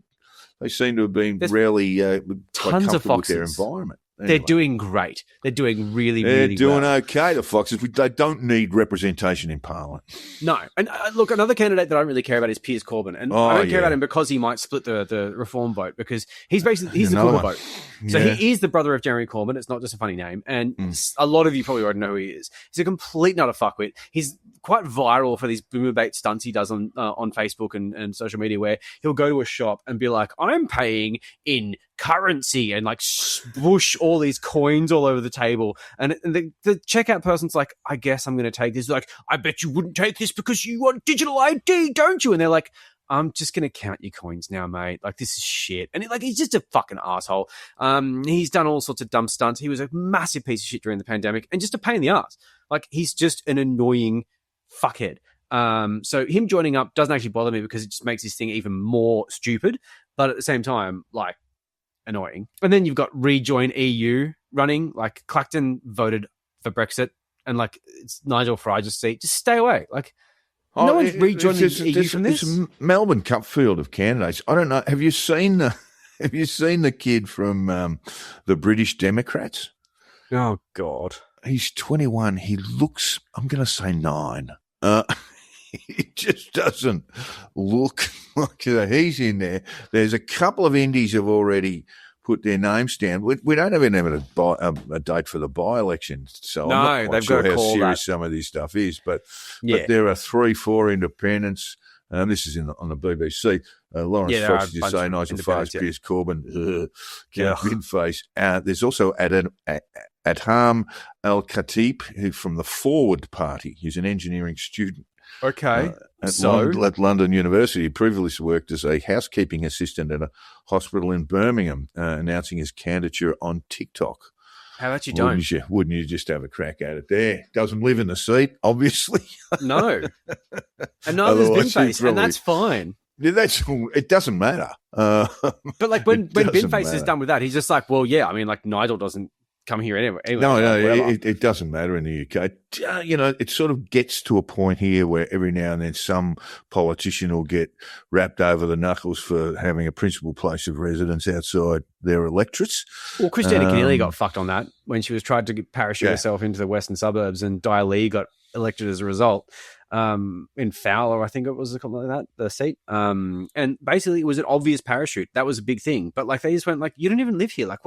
They seem to have been There's rarely quite tons of comfortable with their foxes. environment. They're doing great. They're doing really, They're really doing well. okay, the foxes. They don't need representation in Parliament. No. And look, another candidate that I don't really care about is Piers Corbyn. And I don't care about him because he might split the reform vote, because he's the Corbyn vote. So he is the brother of Jeremy Corbyn. It's not just a funny name. And a lot of you probably already know who he is. He's a complete nut of fuckwit. He's quite viral for these boomer bait stunts he does on Facebook and social media, where he'll go to a shop and be like, I'm paying in currency, and like swoosh all these coins all over the table. And the checkout person's like, I guess I'm going to take this. Like, I bet you wouldn't take this because you want digital ID, don't you? And they're like, I'm just going to count your coins now, mate. Like, this is shit. And he's just a fucking asshole. He's done all sorts of dumb stunts. He was a massive piece of shit during the pandemic and just a pain in the ass. Like, he's just an annoying fuckhead. So him joining up doesn't actually bother me because it just makes this thing even more stupid. But at the same time, like, annoying. And then you've got Rejoin EU running. Like, Clacton voted for Brexit, and like, it's Nigel Farage's seat. Just stay away. Like, no one's rejoining the EU from this. It's a Melbourne Cup field of candidates. I don't know. Have you seen the kid from the British Democrats? Oh God, he's 21. He looks, I'm going to say 9. He just doesn't look like he's in there. There's a couple of indies have already put their names down. We don't even have a date for the by-election, so no, I'm not quite sure how serious that. some of this stuff is. But there are 3-4 independents. This is on the BBC. Lawrence Fox, as you say, Nigel Farage, Piers Corbyn, Bin Face. There's also Adham Al-Khatib, who from the Forward Party. He's an engineering student. Okay. At London University, he previously worked as a housekeeping assistant at a hospital in Birmingham, announcing his candidature on TikTok. How about you don't? Wouldn't you just have a crack at it there? Doesn't live in the seat, obviously. No. And neither does Bin Face, and that's fine. Yeah, it doesn't matter. But like when Bin Face is done with that, he's just like, well, yeah, I mean, like Nigel doesn't come here anyway. No, it doesn't matter in the UK. It sort of gets to a point here where every now and then some politician will get wrapped over the knuckles for having a principal place of residence outside their electorates. Well, Christina Keneally got fucked on that when she was tried to parachute herself into the western suburbs, and Di Lee got elected as a result. In Fowler, I think it was something like that, the seat. And basically it was an obvious parachute. That was a big thing. But like, they just went like, you don't even live here. Like,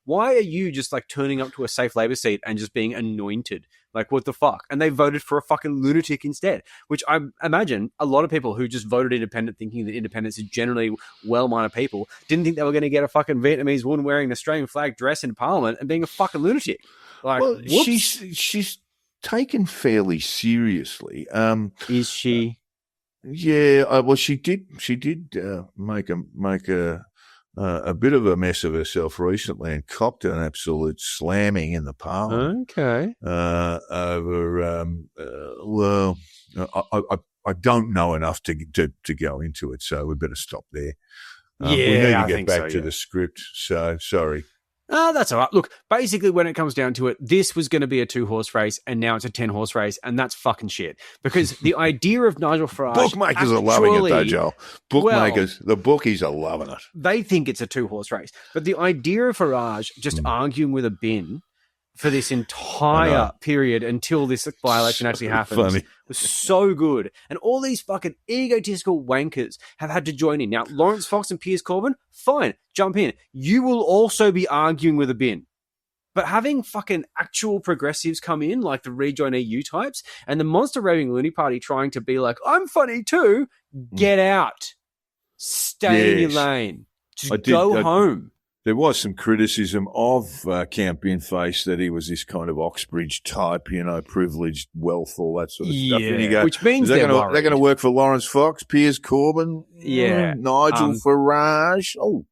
why are you just like turning up to a safe Labor seat and just being anointed? Like, what the fuck? And they voted for a fucking lunatic instead, which I imagine a lot of people who just voted independent, thinking that independents is generally well-minded people, didn't think they were going to get a fucking Vietnamese woman wearing an Australian flag dress in Parliament and being a fucking lunatic. Like, well, she's taken fairly seriously. Is she? Yeah. Well, she did make a bit of a mess of herself recently and copped an absolute slamming in the Parliament. Okay. I don't know enough to go into it, so we better stop there. Yeah, we need to I get think back so, to yeah. the script. So sorry. That's all right. Look, basically, when it comes down to it, this was going to be a 2-horse race, and now it's a 10-horse race, and that's fucking shit. Because the idea of Nigel Farage, bookmakers are loving it, though, Joel. Bookmakers, the bookies are loving it. They think it's a 2-horse race, but the idea of Farage just arguing with a bin for this entire period until this by-election actually happens was so good. And all these fucking egotistical wankers have had to join in. Now, Lawrence Fox and Piers Corbyn, fine, jump in. You will also be arguing with a bin. But having fucking actual progressives come in, like the Rejoin EU types, and the monster raving loony party trying to be like, I'm funny too, get out. Stay in your lane. Just go home. There was some criticism of Count Binface that he was this kind of Oxbridge type, privileged wealth, all that sort of stuff. And you go, which means they're going to work for Lawrence Fox, Piers Corbyn, Nigel Farage. Oh,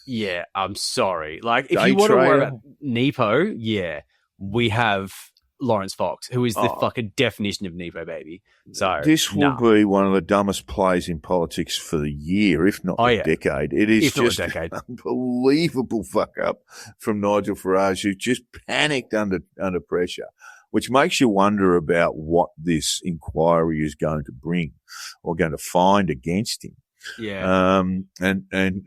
Yeah, I'm sorry. Like, if Day you want to worry trader. about Nepo, yeah, we have Lawrence Fox, who is the fucking definition of Nepo, baby. So This will be one of the dumbest plays in politics for the year, if not the decade. It is If not the just decade. an unbelievable fuck up from Nigel Farage, who just panicked under pressure, which makes you wonder about what this inquiry is going to bring or going to find against him. Yeah. And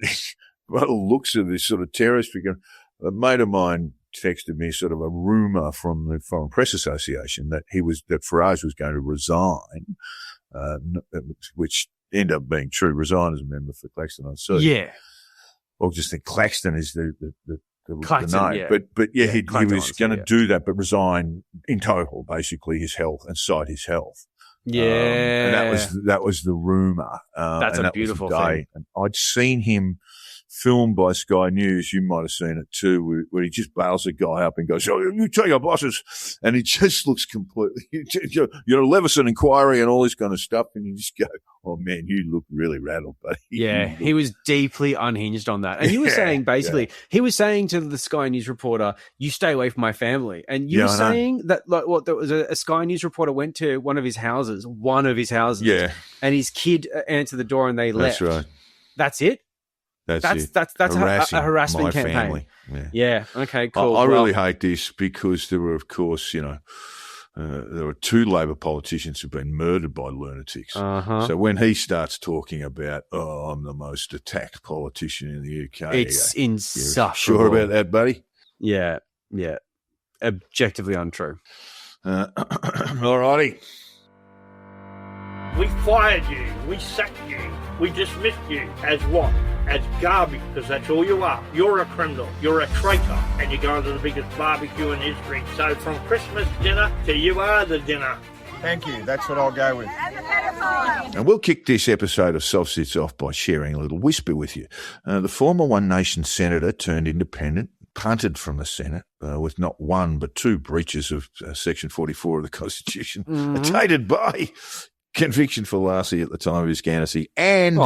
by the looks of this sort of terrorist figure, a mate of mine texted me sort of a rumour from the Foreign Press Association that Farage was going to resign, which ended up being true. Resign as a member for Claxton on Sea. Yeah. Or just think Claxton is the Claxton, name. yeah. But he Claxton was going to do that, but resign in total, basically his health and cite his health. Yeah. And that was the rumour. That's and a that beautiful was the day. thing. And I'd seen him filmed by Sky News. You might have seen it too, where he just bails a guy up and goes, "Oh, you tell your bosses," and he just looks completely, Leveson inquiry and all this kind of stuff, and you just go, "Oh man, you look really rattled, buddy." Yeah, he was deeply unhinged on that. And he was saying, basically, he was saying to the Sky News reporter, "You stay away from my family." And you were saying that, like, what, there was a Sky News reporter went to one of his houses, yeah, and his kid answered the door and they left. That's right. That's it? That's a harassment my campaign. family. Yeah. Okay, cool. I really hate this because there were, of course, there were two Labor politicians who've been murdered by lunatics. Uh-huh. So when he starts talking about, I'm the most attacked politician in the UK. It's insufferable. Sure about that, buddy? Yeah. Yeah. Objectively untrue. All righty. We fired you. We sacked you. We dismissed you. As what? As garbage, because that's all you are. You're a criminal. You're a traitor. And you're going to the biggest barbecue in history. So from Christmas dinner to you are the dinner. Thank you. That's what I'll go with. And we'll kick this episode of Soft Sits off by sharing a little whisper with you. The former One Nation senator turned independent, punted from the Senate with not one but two breaches of Section 44 of the Constitution, attainted by conviction for larceny at the time of his candidacy and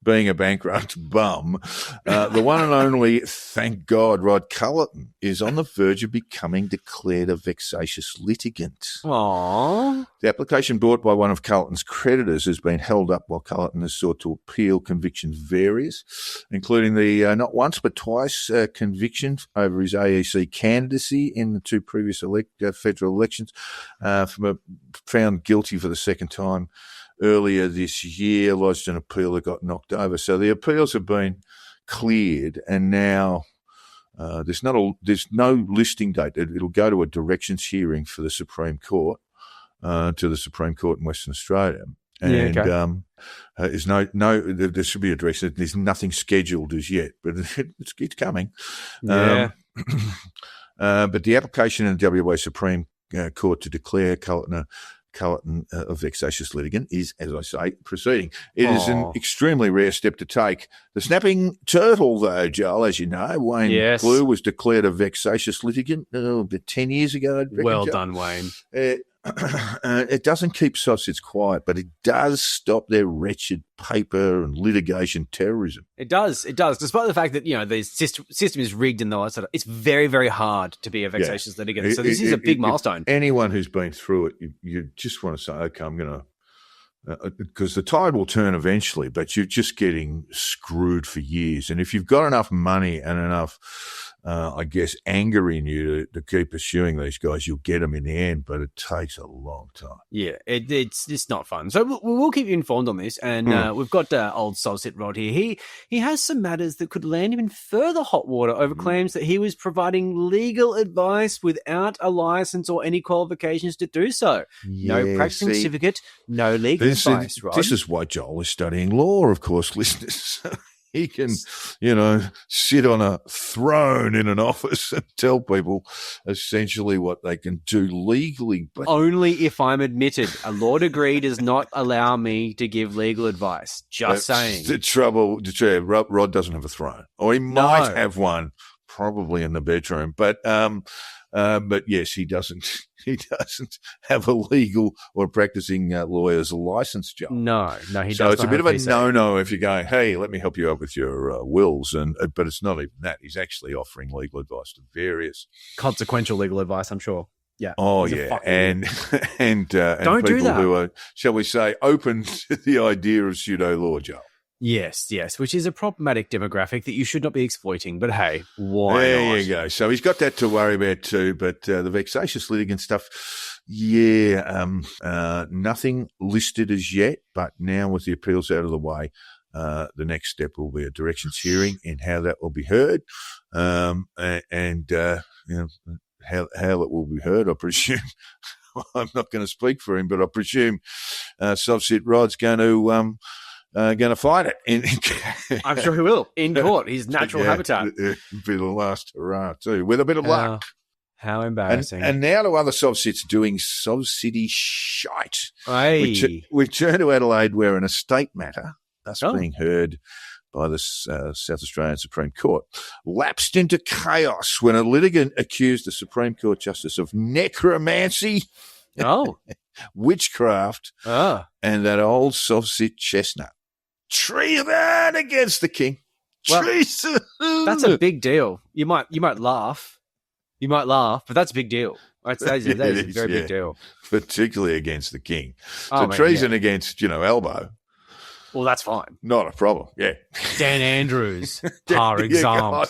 being a bankrupt bum. The one and only, thank God, Rod Cullerton is on the verge of becoming declared a vexatious litigant. Aww. The application brought by one of Cullerton's creditors has been held up while Cullerton has sought to appeal convictions various, including the not once but twice conviction over his AEC candidacy in the two previous federal elections, found guilty for the second time earlier this year, lodged an appeal that got knocked over. So the appeals have been cleared, and now there's no listing date. It'll go to a directions hearing for the Supreme Court, to the Supreme Court in Western Australia. And there's there should be a direction. There's nothing scheduled as yet, but it's coming. Yeah. But the application in the WA Supreme Court to declare Cullerton a vexatious litigant is, as I say, proceeding. It is an extremely rare step to take. The snapping turtle, though, Joel, as you know, Wayne Blue was declared a vexatious litigant about 10 years ago. Well done, Wayne. It doesn't keep soft-sits quiet, but it does stop their wretched paper and litigation terrorism. It does. Despite the fact that, the system is rigged and all that sort of, it's very, very hard to be a vexatious litigant. So this is a big milestone. Anyone who's been through it, you just want to say, okay, I'm going to, because the tide will turn eventually, but you're just getting screwed for years. And if you've got enough money and enough, anger in you to keep pursuing these guys, you'll get them in the end, but it takes a long time. Yeah, it's not fun. So we'll keep you informed on this, and we've got old Soft-Sit Rod here. He has some matters that could land him in further hot water over claims that he was providing legal advice without a license or any qualifications to do so. No practicing certificate, no legal advice, Rod. This is why Joel is studying law, of course, listeners. He can, sit on a throne in an office and tell people essentially what they can do legally. But only if I'm admitted. A law degree does not allow me to give legal advice. Just saying. The trouble, Rod doesn't have a throne. Or he might have one, probably in the bedroom. But But yes, he doesn't. He doesn't have a legal or practicing lawyer's license, Joe. No, he doesn't. So it's a bit of a no-no if you're going, hey, let me help you out with your wills, but it's not even that. He's actually offering legal advice to various consequential legal advice, I'm sure. Yeah. Oh, yeah. And don't do people that. who are, shall we say, open to the idea of pseudo law, Joe. Yes, which is a problematic demographic that you should not be exploiting. But hey, why not? There you go. So he's got that to worry about too. But the vexatious litigant stuff, nothing listed as yet. But now with the appeals out of the way, the next step will be a directions hearing and how that will be heard, how it will be heard. I presume. I'm not going to speak for him, but I presume Subset Rod's going to fight it. I'm sure he will in court. His natural habitat. Be the last hurrah too, with a bit of luck. How embarrassing! And now to other subsets doing subsidy shite. Hey. We turn to Adelaide, where an estate matter that's being heard by the South Australian Supreme Court lapsed into chaos when a litigant accused the Supreme Court Justice of necromancy. Witchcraft, and that old subset chestnut. Treason against the king. Well, treason. That's a big deal. You might laugh. But that's a big deal. I'd say that is a very big deal. Particularly against the king. So treason against, Elbow. Well, that's fine. Not a problem, yeah. Dan Andrews, par example.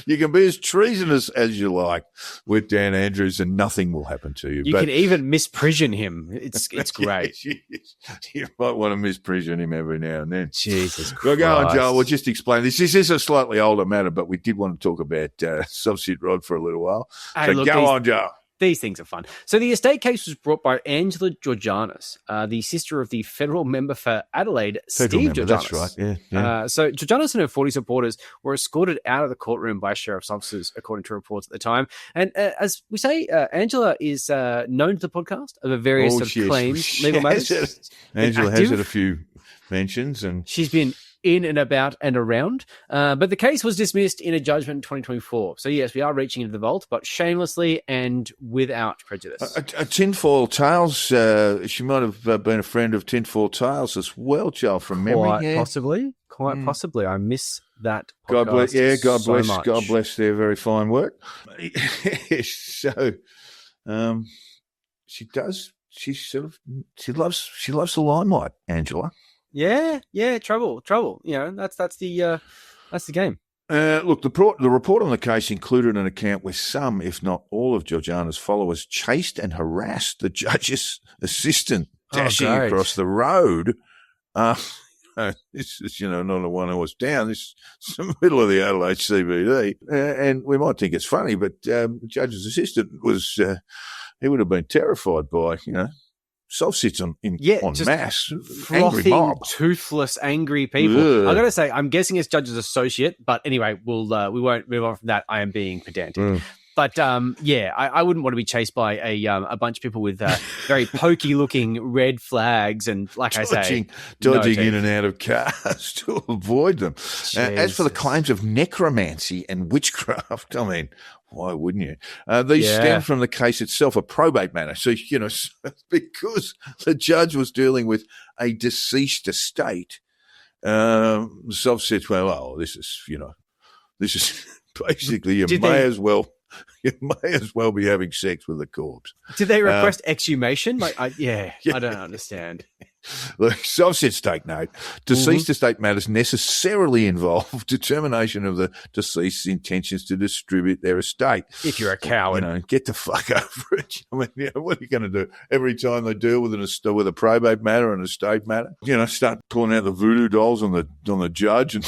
You can be as treasonous as you like with Dan Andrews and nothing will happen to you. You can even misprision him. It's great. You might want to misprision him every now and then. Jesus Christ. Well, go on, Joel. We'll just explain this. This is a slightly older matter, but we did want to talk about Subset Rod for a little while. Hey, so go on, Joel. These things are fun. So the estate case was brought by Angela Georganis, the sister of the federal member for Adelaide, Steve Georganis. That's right, yeah. So Georganis and her 40 supporters were escorted out of the courtroom by sheriff's officers, according to reports at the time. And as we say, Angela is known to the podcast of various claims, legal matters. Angela has had a few mentions. And she's been in and about and around. But the case was dismissed in a judgment in 2024. So, yes, we are reaching into the vault, but shamelessly and without prejudice. Tinfoil Tales, she might have been a friend of Tinfoil Tales as well, Joel, from memory. Quite possibly. I miss that podcast. God bless their very fine work. So, she loves the limelight, Angela. Yeah, trouble. That's the game. Look, the report on the case included an account where some, if not all, of Georgiana's followers chased and harassed the judge's assistant dashing across the road. This is, not the one who was down. This is the middle of the Adelaide CBD. And we might think it's funny, but the judge's assistant was, he would have been terrified by, self-sits on mass, angry mob, toothless, angry people. I got to say, I'm guessing it's judge's associate, but anyway, we won't move on from that. I am being pedantic. But I wouldn't want to be chased by a bunch of people with very pokey-looking red flags and, dodging in and out of cars to avoid them. As for the claims of necromancy and witchcraft, I mean, why wouldn't you? These stem from the case itself, a probate matter. So, because the judge was dealing with a deceased estate, self said, this is basically you may as well be having sex with a corpse. Did they request exhumation? I don't understand. Look, self-sets take note. Deceased estate matters necessarily involve determination of the deceased's intentions to distribute their estate. If you're a coward. Get the fuck over it. I mean, what are you going to do? Every time they deal with a probate matter and estate matter, start pulling out the voodoo dolls on the judge and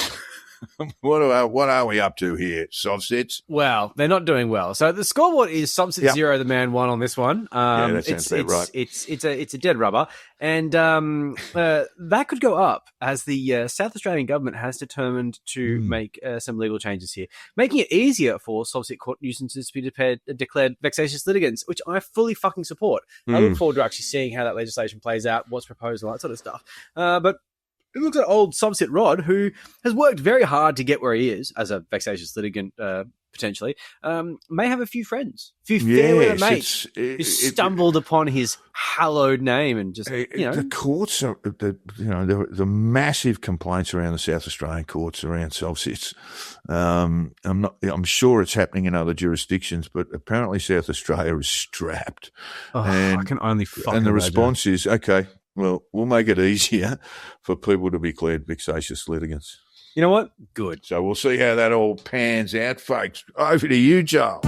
what are we up to here, Subsets? Well, they're not doing well. So the scoreboard is Subset 0, the man 1 on this one. That sounds right. It's a dead rubber, and that could go up as the South Australian government has determined to make some legal changes here, making it easier for Subset court nuisances to be declared vexatious litigants, which I fully fucking support. I look forward to actually seeing how that legislation plays out, what's proposed, and all that sort of stuff. But It looks at old Subset Rod, who has worked very hard to get where he is as a vexatious litigant, potentially. May have a few friends, a few fair weather mates who stumbled upon his hallowed name and just, the courts are the massive complaints around the South Australian courts around self-sits. I'm sure it's happening in other jurisdictions, but apparently South Australia is strapped. I can only fucking and the imagine. response is, okay, well, we'll make it easier for people to be declared vexatious litigants. You know what? Good. So we'll see how that all pans out, folks. Over to you, Joel.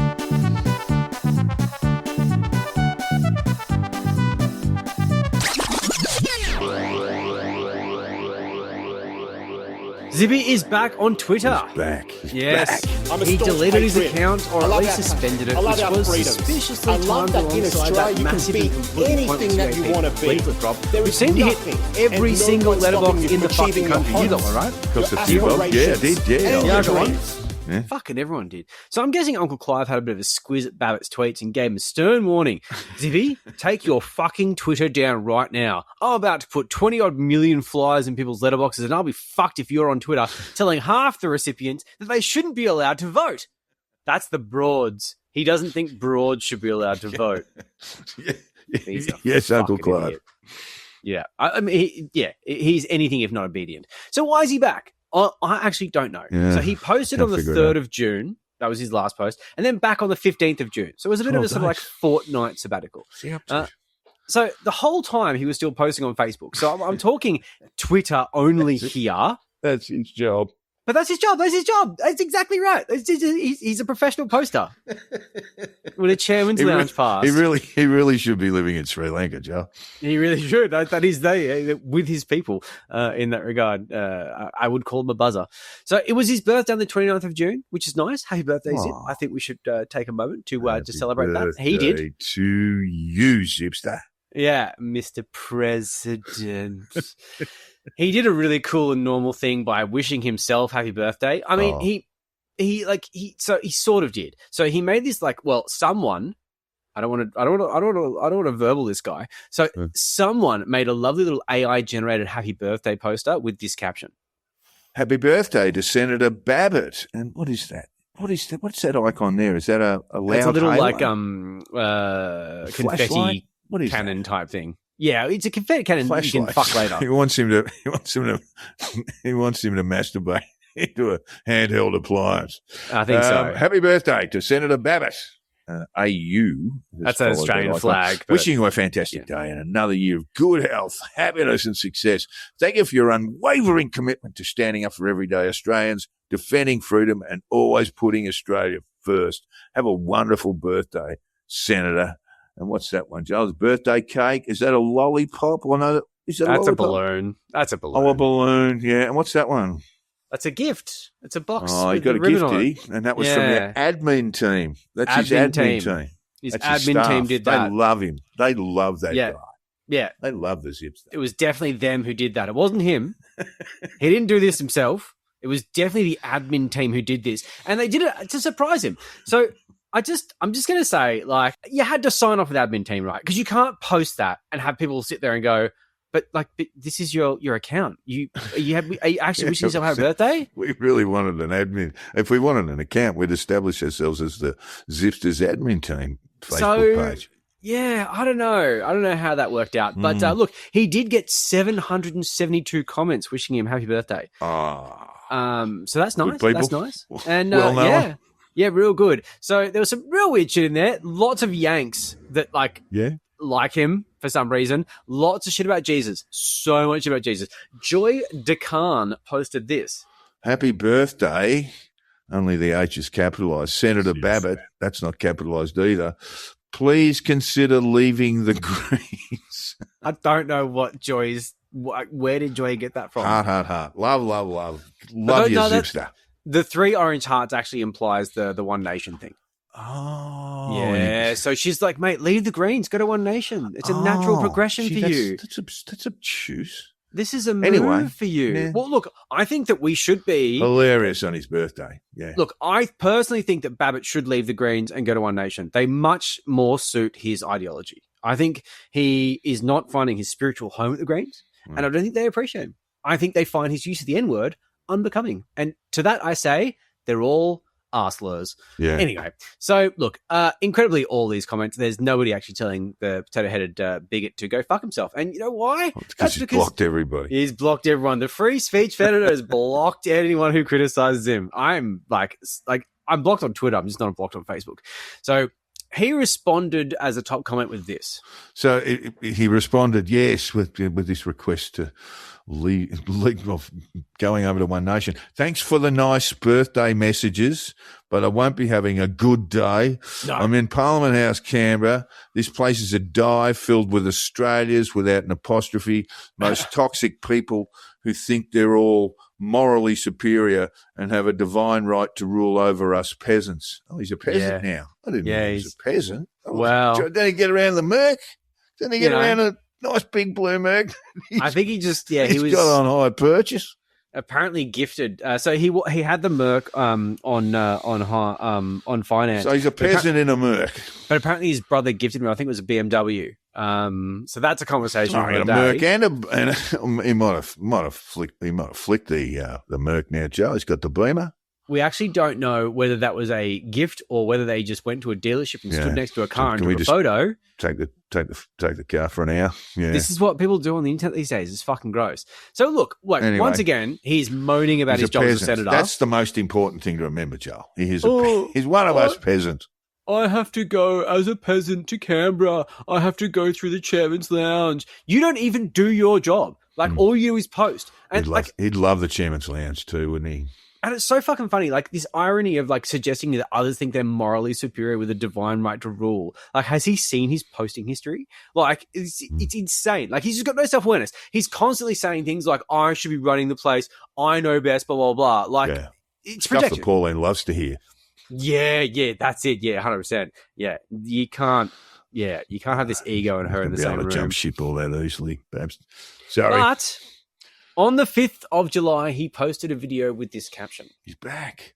Zippy is back on Twitter. He's back. Yes. I'm a He staunch deleted his patriot. account or I at love least our country. suspended it, I love which our was freedoms. suspiciously I love timed that in alongside Australia that you can massive be and completely anything pointless that you UAP want to be. leaflet drop. There We is seem to nothing hit every and no single one's letterbox stopping you in the from fucking achieving your country. You know, hopes. all right? Because the Your few votes. Yeah, I aspirations did. Yeah, and Yeah, your go on. dreams. Yeah. Fucking everyone did. So I'm guessing Uncle Clive had a bit of a squiz at Babbitt's tweets and gave him a stern warning. Zippy, take your fucking Twitter down right now. I'm about to put 20-odd million flyers in people's letterboxes, and I'll be fucked if you're on Twitter telling half the recipients that they shouldn't be allowed to vote. That's the Broads. He doesn't think Broads should be allowed to vote. He's a Yes, Uncle fucking Clive. idiot. Yeah. I mean, he's anything if not obedient. So why is he back? I actually don't know. Yeah, So he posted can't on the figure it 3rd out. of June. That was his last post. And then back on the 15th of June. So it was a bit of a 12 sort of like days. fortnight sabbatical. See up to So the whole time he was still posting on Facebook. So I'm talking Twitter only here. That's his job. But that's his job. That's his job. That's exactly right. He's a professional poster with a chairman's lounge pass. He really should be living in Sri Lanka, Joe. He really should. That is with his people in that regard. I would call him a buzzer. So it was his birthday on the 29th of June, which is nice. Happy birthday, Zip. I think we should take a moment to celebrate that. He did. Birthday to you, Zipster. Yeah, Mr. President. He did a really cool and normal thing by wishing himself happy birthday. I mean, he sort of did. So he made this someone. I don't want to verbal this guy. So someone made a lovely little AI generated happy birthday poster with this caption: Happy birthday to Senator Babbitt. And what is that? What's that icon there? Is that a loud It's a little halo? confetti Flashlight? What is cannon that? type thing. Yeah, it's a confetti cannon you can Flashlight. fuck later. He wants him to masturbate into a handheld appliance. I think so. Happy birthday to Senator Babbitt. AU. That's an Australian flag. but- Wishing you a fantastic day and another year of good health, happiness and success. Thank you for your unwavering commitment to standing up for everyday Australians, defending freedom and always putting Australia first. Have a wonderful birthday, Senator. And what's that one, Joe's birthday cake? Is that a lollipop? Well, no, is that That's a lollipop? balloon. That's a balloon. Oh, a balloon, yeah. And what's that one? That's a gift. It's a box. Oh, he with got the a ribbon gift, on did it. he? And that was Yeah. from their admin team. That's his Admin admin team. team. His That's admin staff. team did that. They love him. They love that Yeah. guy. Yeah, They love the Zipster. it was definitely them who did that. It wasn't him. He didn't do this himself. It was definitely the admin team who did this, and they did it to surprise him. So I'm just going to say, you had to sign off with admin team, right? Because you can't post that and have people sit there and go, but this is your account. Are you actually wishing yourself happy birthday? We really wanted an admin. If we wanted an account, we'd establish ourselves as the Zipster's admin team Facebook page. Yeah, I don't know how that worked out. But look, he did get 772 comments wishing him happy birthday. Oh. So that's nice. people. That's nice. And Well known. yeah, real good. So there was some real weird shit in there. Lots of Yanks that like him for some reason. Lots of shit about Jesus. So much shit about Jesus. Joy DeCan posted this. Happy birthday. Only the H is capitalised. Senator Babbitt. That's not capitalised either. Please consider leaving the Greens. I don't know what Joy's. Where did Joy get that from? Heart. Love. Love don't your know that- Zipster. The 3 orange hearts actually implies the One Nation thing. Oh. Yeah, so she's like, mate, leave the Greens, go to One Nation. It's a natural progression for you. That's obtuse. This is a move Anyway, for you. yeah. Well, look, I think that we should be... Hilarious on his birthday. Yeah. Look, I personally think that Babbitt should leave the Greens and go to One Nation. They much more suit his ideology. I think he is not finding his spiritual home at the Greens, and I don't think they appreciate him. I think they find his use of the N-word unbecoming. And to that I say, they're all arselers. Yeah. Anyway, so look, incredibly, all these comments, there's nobody actually telling the potato-headed bigot to go fuck himself. And you know why? That's because he's blocked everybody. He's blocked everyone. The free speech senator has blocked anyone who criticizes him. I'm like I'm blocked on Twitter. I'm just not blocked on Facebook. So he responded as a top comment with this. So he responded, yes, with this request to leave off going over to One Nation. Thanks for the nice birthday messages, but I won't be having a good day. No. I'm in Parliament House, Canberra. This place is a dive filled with Australians without an apostrophe, most toxic people who think they're all morally superior and have a divine right to rule over us peasants. Oh, he's a peasant now. I didn't know he was a peasant. Well, then he get around the Merc. Then he get around a nice big blue Merc. I think he just, he was got on high purchase. Apparently gifted. So he had the Merc on finance. So he's a peasant in a Merc. But apparently his brother gifted him, I think it was a BMW. So that's a conversation. A Merc and he might have flicked the Merc now, Joe. He's got the Beamer. We actually don't know whether that was a gift or whether they just went to a dealership and stood next to a car and took a photo. Take the car for an hour. Yeah. This is what people do on the internet these days. It's fucking gross. So look, anyway, once again, he's moaning about his job as a senator. That's the most important thing to remember, Joel. He's one of us peasants. I have to go as a peasant to Canberra. I have to go through the chairman's lounge. You don't even do your job. All you do is post. And he'd love the chairman's lounge too, wouldn't he? And it's so fucking funny, this irony of suggesting that others think they're morally superior with a divine right to rule. Has he seen his posting history? It's insane. He's just got no self-awareness. He's constantly saying things like, I should be running the place. I know best, blah, blah, blah. It's stuff projection. that Pauline loves to hear. Yeah, that's it. Yeah, 100%. Yeah, you can't have this ego and her in the same room. Jump ship all that easily, perhaps. Sorry. But on the 5th of July, he posted a video with this caption. He's back.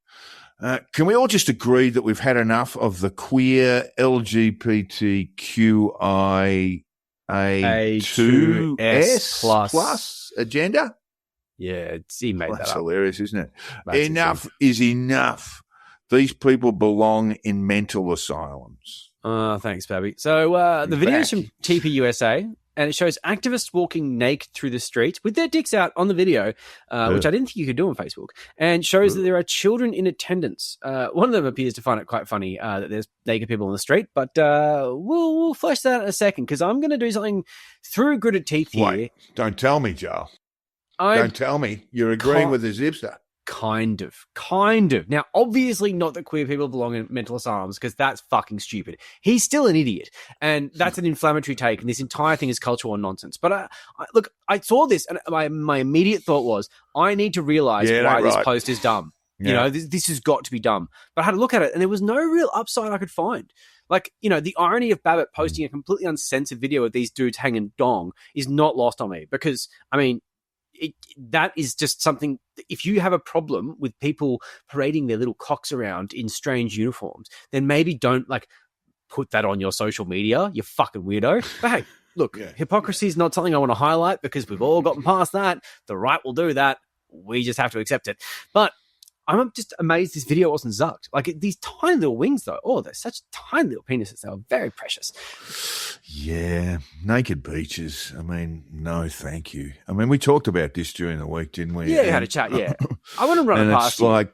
Can we all just agree that we've had enough of the queer LGBTQIA2S plus agenda? Yeah, he made that up. That's hilarious, isn't it? That's enough is enough. These people belong in mental asylums. Thanks, Babby. So the video is from TP USA, and it shows activists walking naked through the streets with their dicks out on the video, which I didn't think you could do on Facebook, and shows that there are children in attendance. One of them appears to find it quite funny that there's naked people on the street, but we'll flesh that out in a second, because I'm going to do something through gritted teeth here. Wait, don't tell me, Joel. Don't tell me. You're agreeing with the Zipster. Kind of. Now, obviously not that queer people belong in mental asylums, because that's fucking stupid. He's still an idiot, and that's an inflammatory take, and this entire thing is cultural nonsense. But look, I saw this, and my immediate thought was, I need to realize why this post is dumb. Yeah. You know, this has got to be dumb. But I had to look at it, and there was no real upside I could find. The irony of Babbitt posting a completely uncensored video of these dudes hanging dong is not lost on me, because, that is just something. If you have a problem with people parading their little cocks around in strange uniforms, then maybe don't put that on your social media, you fucking weirdo. But hey, look, hypocrisy is not something I want to highlight, because we've all gotten past that. The right will do that. We just have to accept it. But I'm just amazed this video wasn't zucked. These tiny little wings, though. Oh, they're such tiny little penises. They are very precious. Yeah. Naked beaches. No, thank you. We talked about this during the week, didn't we? Yeah, we had a chat, yeah. I want to run it past you.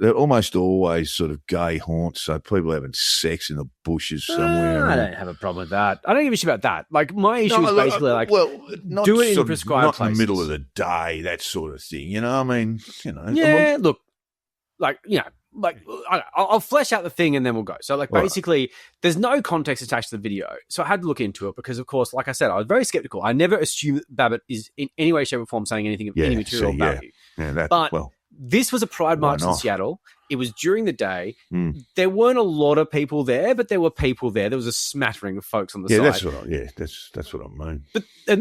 They're almost always sort of gay haunts, so people having sex in the bushes somewhere. I don't have a problem with that. I don't give a shit about that. My issue is basically not do it in prescribed not places. In the middle of the day, that sort of thing. Yeah, look. I'll flesh out the thing and then we'll go. So, basically, there's no context attached to the video. So I had to look into it because, of course, like I said, I was very skeptical. I never assumed Babbitt is in any way, shape, or form saying anything of any material value. This was a Pride March in Seattle. It was during the day. There weren't a lot of people there, but there were people there. There was a smattering of folks on the side. That's what I mean.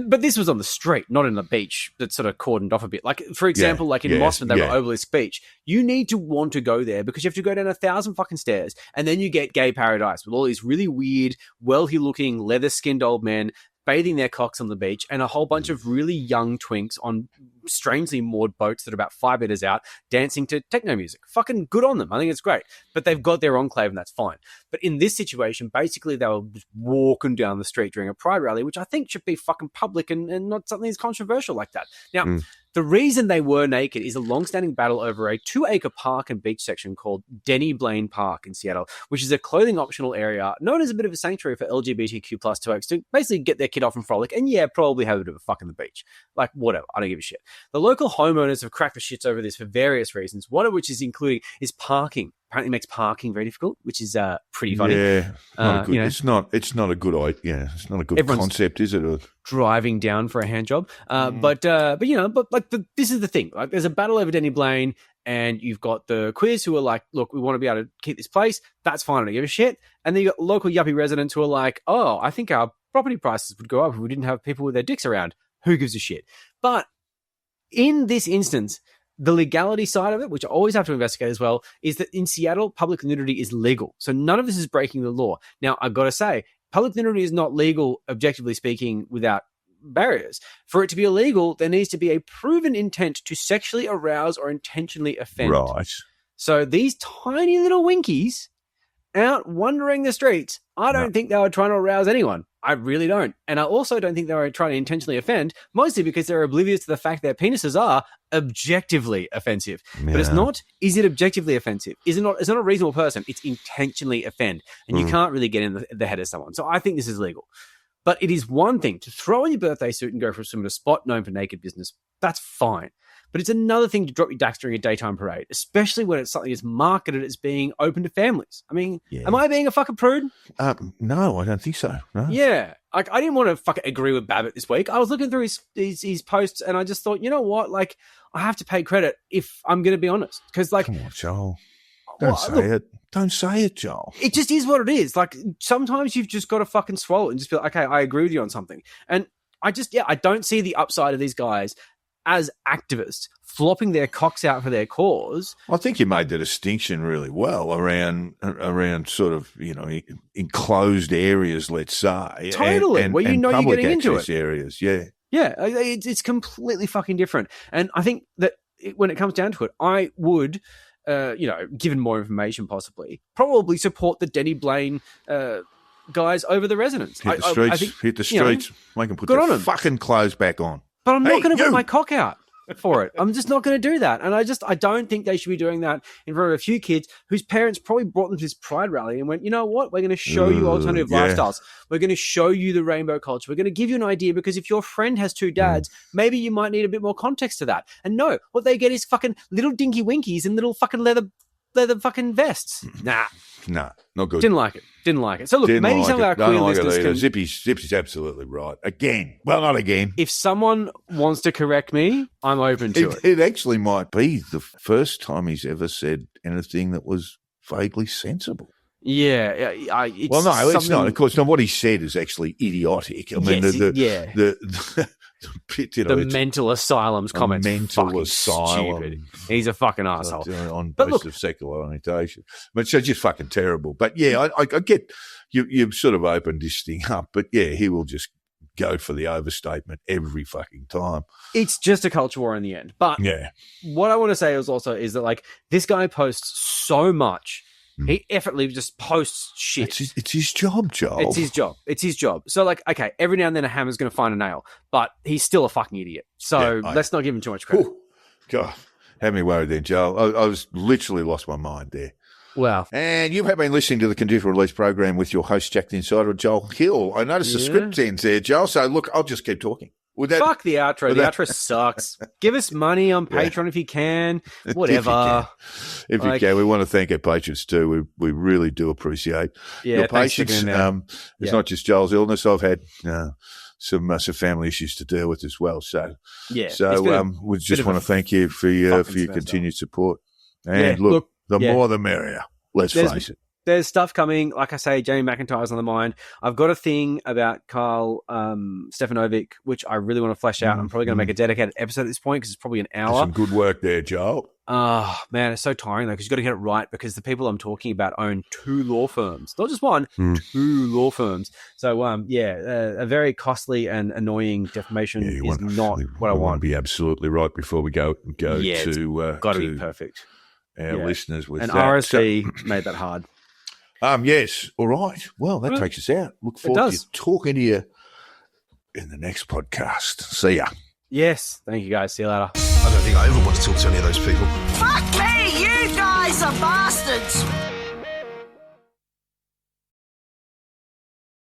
But this was on the street, not in the beach that's sort of cordoned off a bit. For example, in Mossman, they were Obelisk Beach. You need to want to go there because you have to go down 1,000 fucking stairs, and then you get Gay Paradise with all these really weird, wealthy-looking, leather-skinned old men bathing their cocks on the beach, and a whole bunch of really young twinks on strangely moored boats that are about 5 meters out, dancing to techno music. Fucking good on them. I think it's great. But they've got their enclave, and that's fine. But in this situation, basically, they were just walking down the street during a pride rally, which I think should be fucking public and not something that's controversial like that. Now, the reason they were naked is a long-standing battle over a 2-acre park and beach section called Denny Blaine Park in Seattle, which is a clothing-optional area known as a bit of a sanctuary for LGBTQ plus 2X to basically get their kid off and frolic and, probably have a bit of a fuck on the beach. Like, whatever. I don't give a shit. The local homeowners have cracked the shits over this for various reasons, one of which is parking. Apparently makes parking very difficult, which is pretty funny. Yeah, not a good, it's not a good idea. It's not a good concept, is it? Driving down for a hand job, but this is the thing. Like, there's a battle over Denny Blaine, and you've got the queers who are like, "Look, we want to be able to keep this place. That's fine. I don't give a shit." And then you got local yuppie residents who are like, "Oh, I think our property prices would go up if we didn't have people with their dicks around. Who gives a shit?" But in this instance, the legality side of it, which I always have to investigate as well, is that in Seattle, public nudity is legal. So none of this is breaking the law. Now, I've got to say, public nudity is not legal, objectively speaking, without barriers. For it to be illegal, there needs to be a proven intent to sexually arouse or intentionally offend. Right. So these tiny little winkies out wandering the streets, I don't think they were trying to arouse anyone. I really don't. And I also don't think they were trying to intentionally offend, mostly because they're oblivious to the fact their penises are objectively offensive. Yeah. But it's not, is it objectively offensive? It's not a reasonable person. It's intentionally offend. And you can't really get in the head of someone. So I think this is legal. But it is one thing to throw on your birthday suit and go for some spot known for naked business. That's fine. But it's another thing to drop your dacks during a daytime parade, especially when it's something that's marketed as being open to families. I mean, am I being a fucking prude? No, I don't think so. No. Yeah. Like, I didn't want to fucking agree with Babbitt this week. I was looking through his posts, and I just thought, you know what? Like, I have to pay credit if I'm going to be honest. Because, like, come on, Joel. Don't say it. Don't say it, Joel. It just is what it is. Like, sometimes you've just got to fucking swallow it and just be like, okay, I agree with you on something. And I don't see the upside of these guys as activists flopping their cocks out for their cause. I think you made the distinction really well around sort of, enclosed areas, let's say. Totally, where you're getting into it. Areas, yeah. Yeah, it's completely fucking different. And I think that when it comes down to it, I would, given more information possibly, probably support the Denny Blaine guys over the residents. Hit the streets, make them put their fucking clothes back on. But I'm not going to put my cock out for it. I'm just not going to do that. And I don't think they should be doing that in front of a few kids whose parents probably brought them to this pride rally and went, you know what? We're going to show you alternative lifestyles. We're going to show you the rainbow culture. We're going to give you an idea, because if your friend has 2 dads, maybe you might need a bit more context to that. And no, what they get is fucking little dinky winkies and little fucking leather fucking vests. Nah, not good. Didn't like it. So look, maybe some of our queer listeners can... Zippy's absolutely right. Again. Well, not again. If someone wants to correct me, I'm open to it. It actually might be the first time he's ever said anything that was vaguely sensible. Yeah. It's not. Of course, what he said is actually idiotic. I mean, the mental asylums comment. Mental asylum. Stupid. He's a fucking asshole. On basis of secular orientation. But so just fucking terrible. But yeah, I get you've sort of opened this thing up. But yeah, he will just go for the overstatement every fucking time. It's just a culture war in the end. But what I want to say is that like, this guy posts so much. He effortlessly just posts shit. It's his job, Joel. It's his job. So, like, okay, every now and then a hammer's going to find a nail, but he's still a fucking idiot. So let's not give him too much credit. God, had me worried there, Joel. I was literally lost my mind there. Wow. And you have been listening to the Conditional Release program with your host, Jack the Insider, Joel Hill. I noticed the script ends there, Joel. So, look, I'll just keep talking. Fuck the outro. The outro sucks. Give us money on Patreon if you can. Whatever. If you can. We want to thank our patrons too. We really do appreciate your patience. It's not just Joel's illness. I've had some family issues to deal with as well. So we just want to thank you for your continued support. And look, the more the merrier. Let's face it. There's stuff coming. Like I say, Jamie McIntyre's on the mind. I've got a thing about Carl Stefanovic, which I really want to flesh out. I'm probably going to make a dedicated episode at this point because it's probably an hour. Some good work there, Joel. Oh, man, it's so tiring, though, because you've got to get it right because the people I'm talking about own 2 law firms. Not just one, 2 law firms. So, a very costly and annoying defamation is not what I want. To be absolutely right before we go to got to be perfect. Our listeners with and that. RSV made that hard. Yes. All right. Well, that takes us out. Look forward to talking to you in the next podcast. See ya. Yes. Thank you, guys. See you later. I don't think I ever want to talk to any of those people. Fuck me, you guys are bastards.